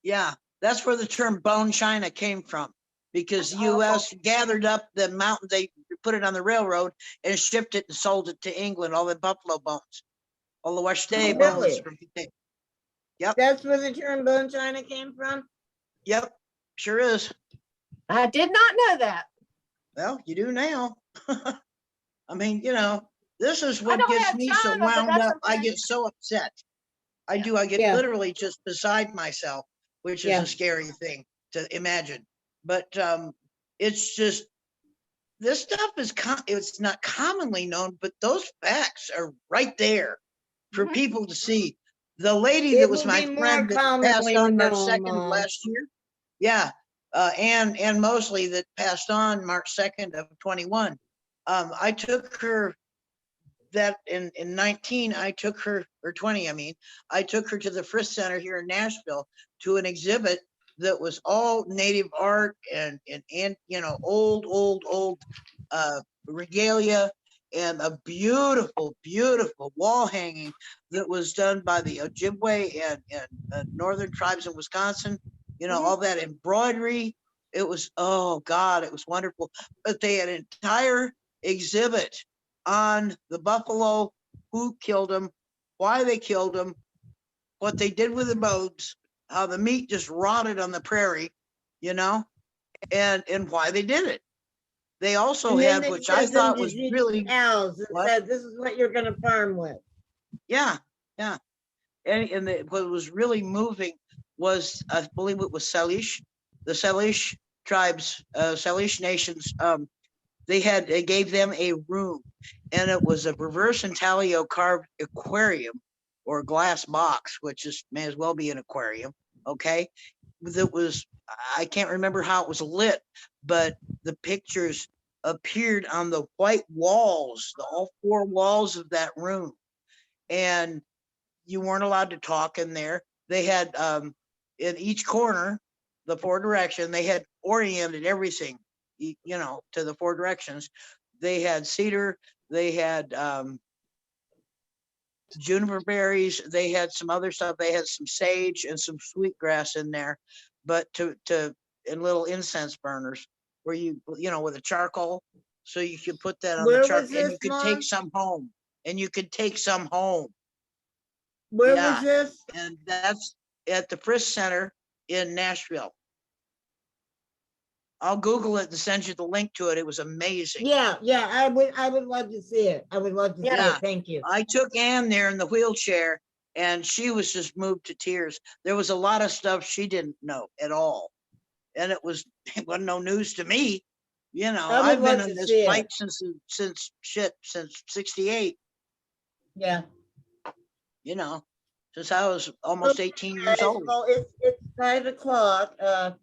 Speaker 4: Yeah, that's where the term bone China came from. Because
Speaker 2: That's
Speaker 4: US gathered up the mountain, they put it on the railroad and shipped it and sold it to England, all the buffalo bones, all the washed
Speaker 1: Oh,
Speaker 4: bones.
Speaker 1: really?
Speaker 4: From,
Speaker 1: That's where the term bone China came from?
Speaker 4: yep, sure is.
Speaker 2: I did not know that.
Speaker 4: Well, you do now. I mean, this is what
Speaker 2: don't
Speaker 4: gets
Speaker 2: have
Speaker 4: me so
Speaker 2: China, but
Speaker 4: wound
Speaker 2: that's
Speaker 4: up. I
Speaker 2: okay.
Speaker 4: get so upset. I do. I get
Speaker 1: Yeah.
Speaker 4: literally just beside myself, which is
Speaker 1: Yeah.
Speaker 4: a scary thing to imagine. But it's just, this stuff is, it's not commonly known, but those facts are right there for
Speaker 2: Mhm.
Speaker 4: people to see. The lady
Speaker 1: It
Speaker 4: that was
Speaker 1: will
Speaker 4: my
Speaker 1: be more
Speaker 4: friend that passed
Speaker 1: commonly
Speaker 4: on March
Speaker 1: known,
Speaker 4: 2nd
Speaker 1: Mom.
Speaker 4: last year. Yeah, and Mosley that passed on March 2nd of 21. I took her that in 19, I took her, or 20, I mean, I took her to the Frisk Center here in Nashville to an exhibit that was all native art and old regalia, and a beautiful, beautiful wall hanging that was done by the Ojibwe and northern tribes in Wisconsin. All that embroidery. It was, oh God, it was wonderful. But they had an entire exhibit on the buffalo, who killed them, why they killed them, what they did with the bones, how the meat just rotted on the prairie, and why they did it. They also
Speaker 1: And then
Speaker 4: had,
Speaker 1: it
Speaker 4: which I
Speaker 1: says
Speaker 4: thought
Speaker 1: in
Speaker 4: was
Speaker 1: disease
Speaker 4: really,
Speaker 1: cows, it
Speaker 4: What?
Speaker 1: says this is what you're gonna farm with.
Speaker 4: yeah. What was really moving was, I believe it was Salish, the Salish tribes, Salish nations. they gave them a room, and it was a reverse intaglio carved aquarium or glass box, which is may as well be an aquarium. Okay. That was, I can't remember how it was lit, but the pictures appeared on the white walls, all 4 walls of that room. And you weren't allowed to talk in there. They had in each corner, the 4 direction, they had oriented everything, you know, to the 4 directions. They had cedar, they had juniper berries, they had some other stuff, they had some sage and some sweetgrass in there, but in little incense burners where you know, with a charcoal, so you could put that on the
Speaker 1: Where
Speaker 4: charcoal
Speaker 1: was
Speaker 4: and you
Speaker 1: this,
Speaker 4: could
Speaker 1: Mom?
Speaker 4: take some home. And you could take some home.
Speaker 1: Where
Speaker 4: Yeah.
Speaker 1: was this?
Speaker 4: And that's at the Frisk Center in Nashville. I'll Google it and send you the link to it. It was amazing.
Speaker 1: Yeah, I would love to see it. I would love to see
Speaker 4: Yeah.
Speaker 1: it. Thank you.
Speaker 4: I took Ann there in the wheelchair and she was just moved to tears. There was a lot of stuff she didn't know at all. And it wasn't no news to me. You know,
Speaker 1: I would
Speaker 4: I've been
Speaker 1: love
Speaker 4: in
Speaker 1: to
Speaker 4: this
Speaker 1: see it.
Speaker 4: fight since 68,
Speaker 1: Yeah.
Speaker 4: you know, since I was almost 18 years
Speaker 1: Guys,
Speaker 4: old.
Speaker 1: well, it's 5 o'clock. I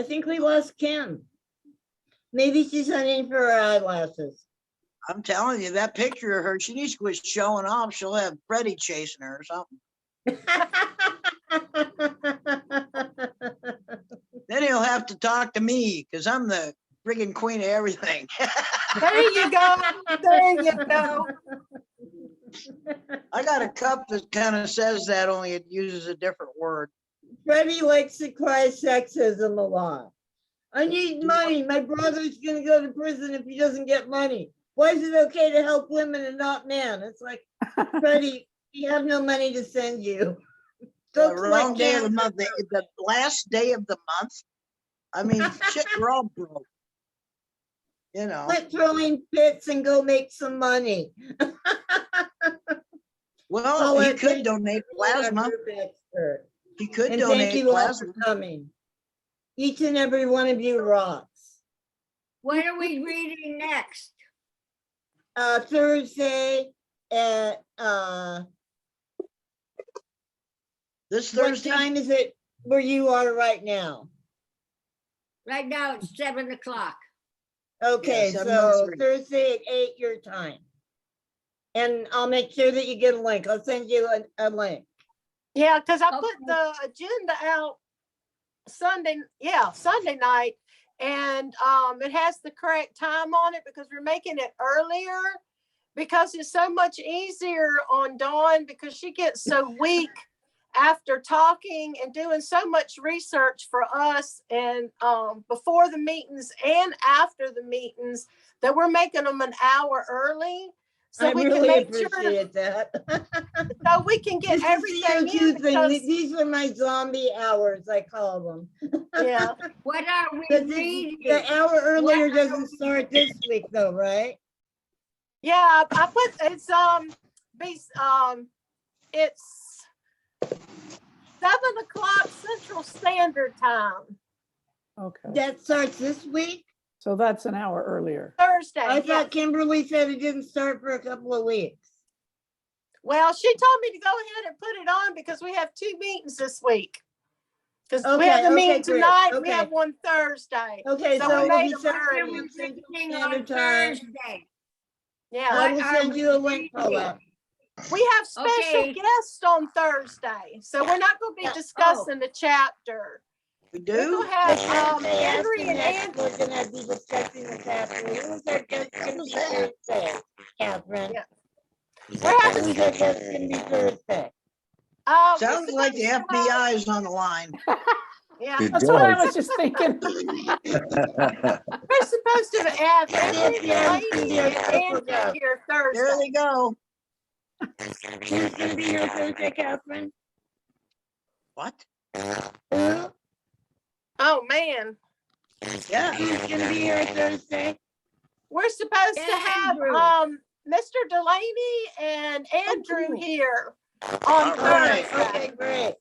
Speaker 1: think we lost Kim. Maybe she's hunting for her eyelashes.
Speaker 4: I'm telling you, that picture of her, she needs to quit showing off. She'll have Freddie chasing her or something. Then he'll have to talk to me because I'm the friggin' queen of everything.
Speaker 2: There you go. There you go.
Speaker 4: I got a cup that kind of says that, only it uses a different word.
Speaker 1: Freddie likes to cry sexism a lot. I need money. My brother's gonna go to prison if he doesn't get money. Why is it okay to help women and not men? It's like, Freddie, we have no money to send you.
Speaker 4: The wrong day of the month, the last day of the month. I mean, shit, we're all broke. You know,
Speaker 1: Quit throwing pits and go make some money.
Speaker 4: well, he
Speaker 1: Paulette,
Speaker 4: could
Speaker 1: thank
Speaker 4: donate
Speaker 1: you for being our
Speaker 4: plasma.
Speaker 1: group expert.
Speaker 4: He could
Speaker 1: And thank
Speaker 4: donate
Speaker 1: you all
Speaker 4: plasma.
Speaker 1: for coming. Each and every one of you rocks.
Speaker 3: What are we reading next?
Speaker 1: Thursday at
Speaker 4: This
Speaker 1: what
Speaker 4: Thursday,
Speaker 1: time is it where you are right now?
Speaker 3: Right now it's 7 o'clock.
Speaker 1: Okay,
Speaker 4: Yeah,
Speaker 1: so
Speaker 4: 7:03.
Speaker 1: Thursday at 8 your time. And I'll make sure that you get a link. I'll send you a link.
Speaker 2: Yeah, because I
Speaker 3: Okay.
Speaker 2: put the agenda out Sunday night, and it has the correct time on it because we're making it earlier because it's so much easier on Dawn because she gets so weak after talking and doing so much research for us and before the meetings and after the meetings that we're making them an hour early. So
Speaker 1: I
Speaker 2: we
Speaker 1: really
Speaker 2: can make sure
Speaker 1: appreciate that.
Speaker 2: so we can get
Speaker 1: This is the
Speaker 2: everything
Speaker 1: CO2
Speaker 2: in
Speaker 1: thing.
Speaker 2: because,
Speaker 1: These are my zombie hours, I call them.
Speaker 2: yeah.
Speaker 3: What are we
Speaker 1: But
Speaker 3: reading?
Speaker 1: the hour earlier
Speaker 3: What-
Speaker 1: doesn't start this week though, right?
Speaker 2: Yeah, I put it's 7 o'clock Central Standard Time,
Speaker 5: Okay,
Speaker 1: That starts this week?
Speaker 5: so that's an hour earlier.
Speaker 2: Thursday.
Speaker 1: I
Speaker 2: yes.
Speaker 1: thought Kimberly said it didn't start for a couple of weeks.
Speaker 2: Well, she told me to go ahead and put it on because we have 2 meetings this week. Because we
Speaker 1: Okay,
Speaker 2: have the
Speaker 1: okay,
Speaker 2: meeting
Speaker 1: great,
Speaker 2: tonight, and we
Speaker 1: okay.
Speaker 2: have one Thursday.
Speaker 1: Okay,
Speaker 2: So
Speaker 1: so
Speaker 2: we
Speaker 1: we'll
Speaker 2: made
Speaker 1: be
Speaker 2: them
Speaker 1: sending
Speaker 2: early.
Speaker 1: you
Speaker 3: We're
Speaker 1: Central
Speaker 3: reading
Speaker 1: Standard
Speaker 3: on
Speaker 1: Time.
Speaker 3: Thursday.
Speaker 2: Yeah,
Speaker 1: I
Speaker 3: What
Speaker 1: will
Speaker 3: are
Speaker 1: send
Speaker 3: we
Speaker 1: you a link,
Speaker 3: reading?
Speaker 1: Paulette.
Speaker 2: we have special
Speaker 3: Okay.
Speaker 2: guests on Thursday, so we're not going to be
Speaker 1: Yeah.
Speaker 2: discussing the chapter.
Speaker 4: we
Speaker 2: We're
Speaker 4: do.
Speaker 2: going to have Henry and
Speaker 1: Next,
Speaker 2: Andrew.
Speaker 1: we're gonna be discussing the chapter. Who's our guest gonna be Thursday, Catherine?
Speaker 2: Yeah.
Speaker 1: We're having who's our guest gonna be Thursday?
Speaker 2: We're
Speaker 4: Sounds like the
Speaker 2: supposed to have-
Speaker 4: FBI is on the line.
Speaker 2: Yeah,
Speaker 8: It
Speaker 5: That's what I
Speaker 8: does.
Speaker 5: was just thinking.
Speaker 2: we're supposed to have Henry, Delaney, and Andrew here
Speaker 4: There
Speaker 2: Thursday.
Speaker 4: they go.
Speaker 1: Who's gonna be here Thursday, Catherine?
Speaker 4: What?
Speaker 1: Who?
Speaker 2: Oh, man.
Speaker 4: Yeah.
Speaker 1: Who's gonna be here Thursday?
Speaker 2: We're supposed to have
Speaker 3: Andrew.
Speaker 2: Mr. Delaney and Andrew
Speaker 1: cool.
Speaker 2: here
Speaker 4: All
Speaker 2: on
Speaker 1: All right,
Speaker 2: Thursday.
Speaker 1: okay, great.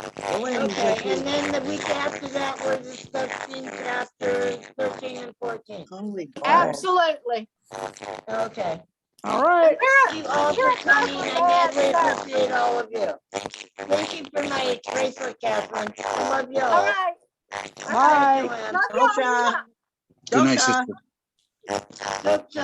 Speaker 4: Go ahead and
Speaker 1: Okay,
Speaker 4: get
Speaker 1: and
Speaker 4: to-
Speaker 1: then the week after that, we're discussing chapters 13 and 14.
Speaker 4: Holy balls.
Speaker 2: Absolutely.
Speaker 1: Okay.
Speaker 5: All right.
Speaker 1: Thank you all for coming. I madly appreciate all of you. Thank you for my bracelet, Catherine. I love you
Speaker 2: All
Speaker 1: all.
Speaker 2: right.
Speaker 5: Bye.
Speaker 1: Joanne.
Speaker 2: Love y'all.
Speaker 4: Gotcha.
Speaker 8: Good night,
Speaker 4: Gotcha.
Speaker 8: sister.
Speaker 1: Gotcha.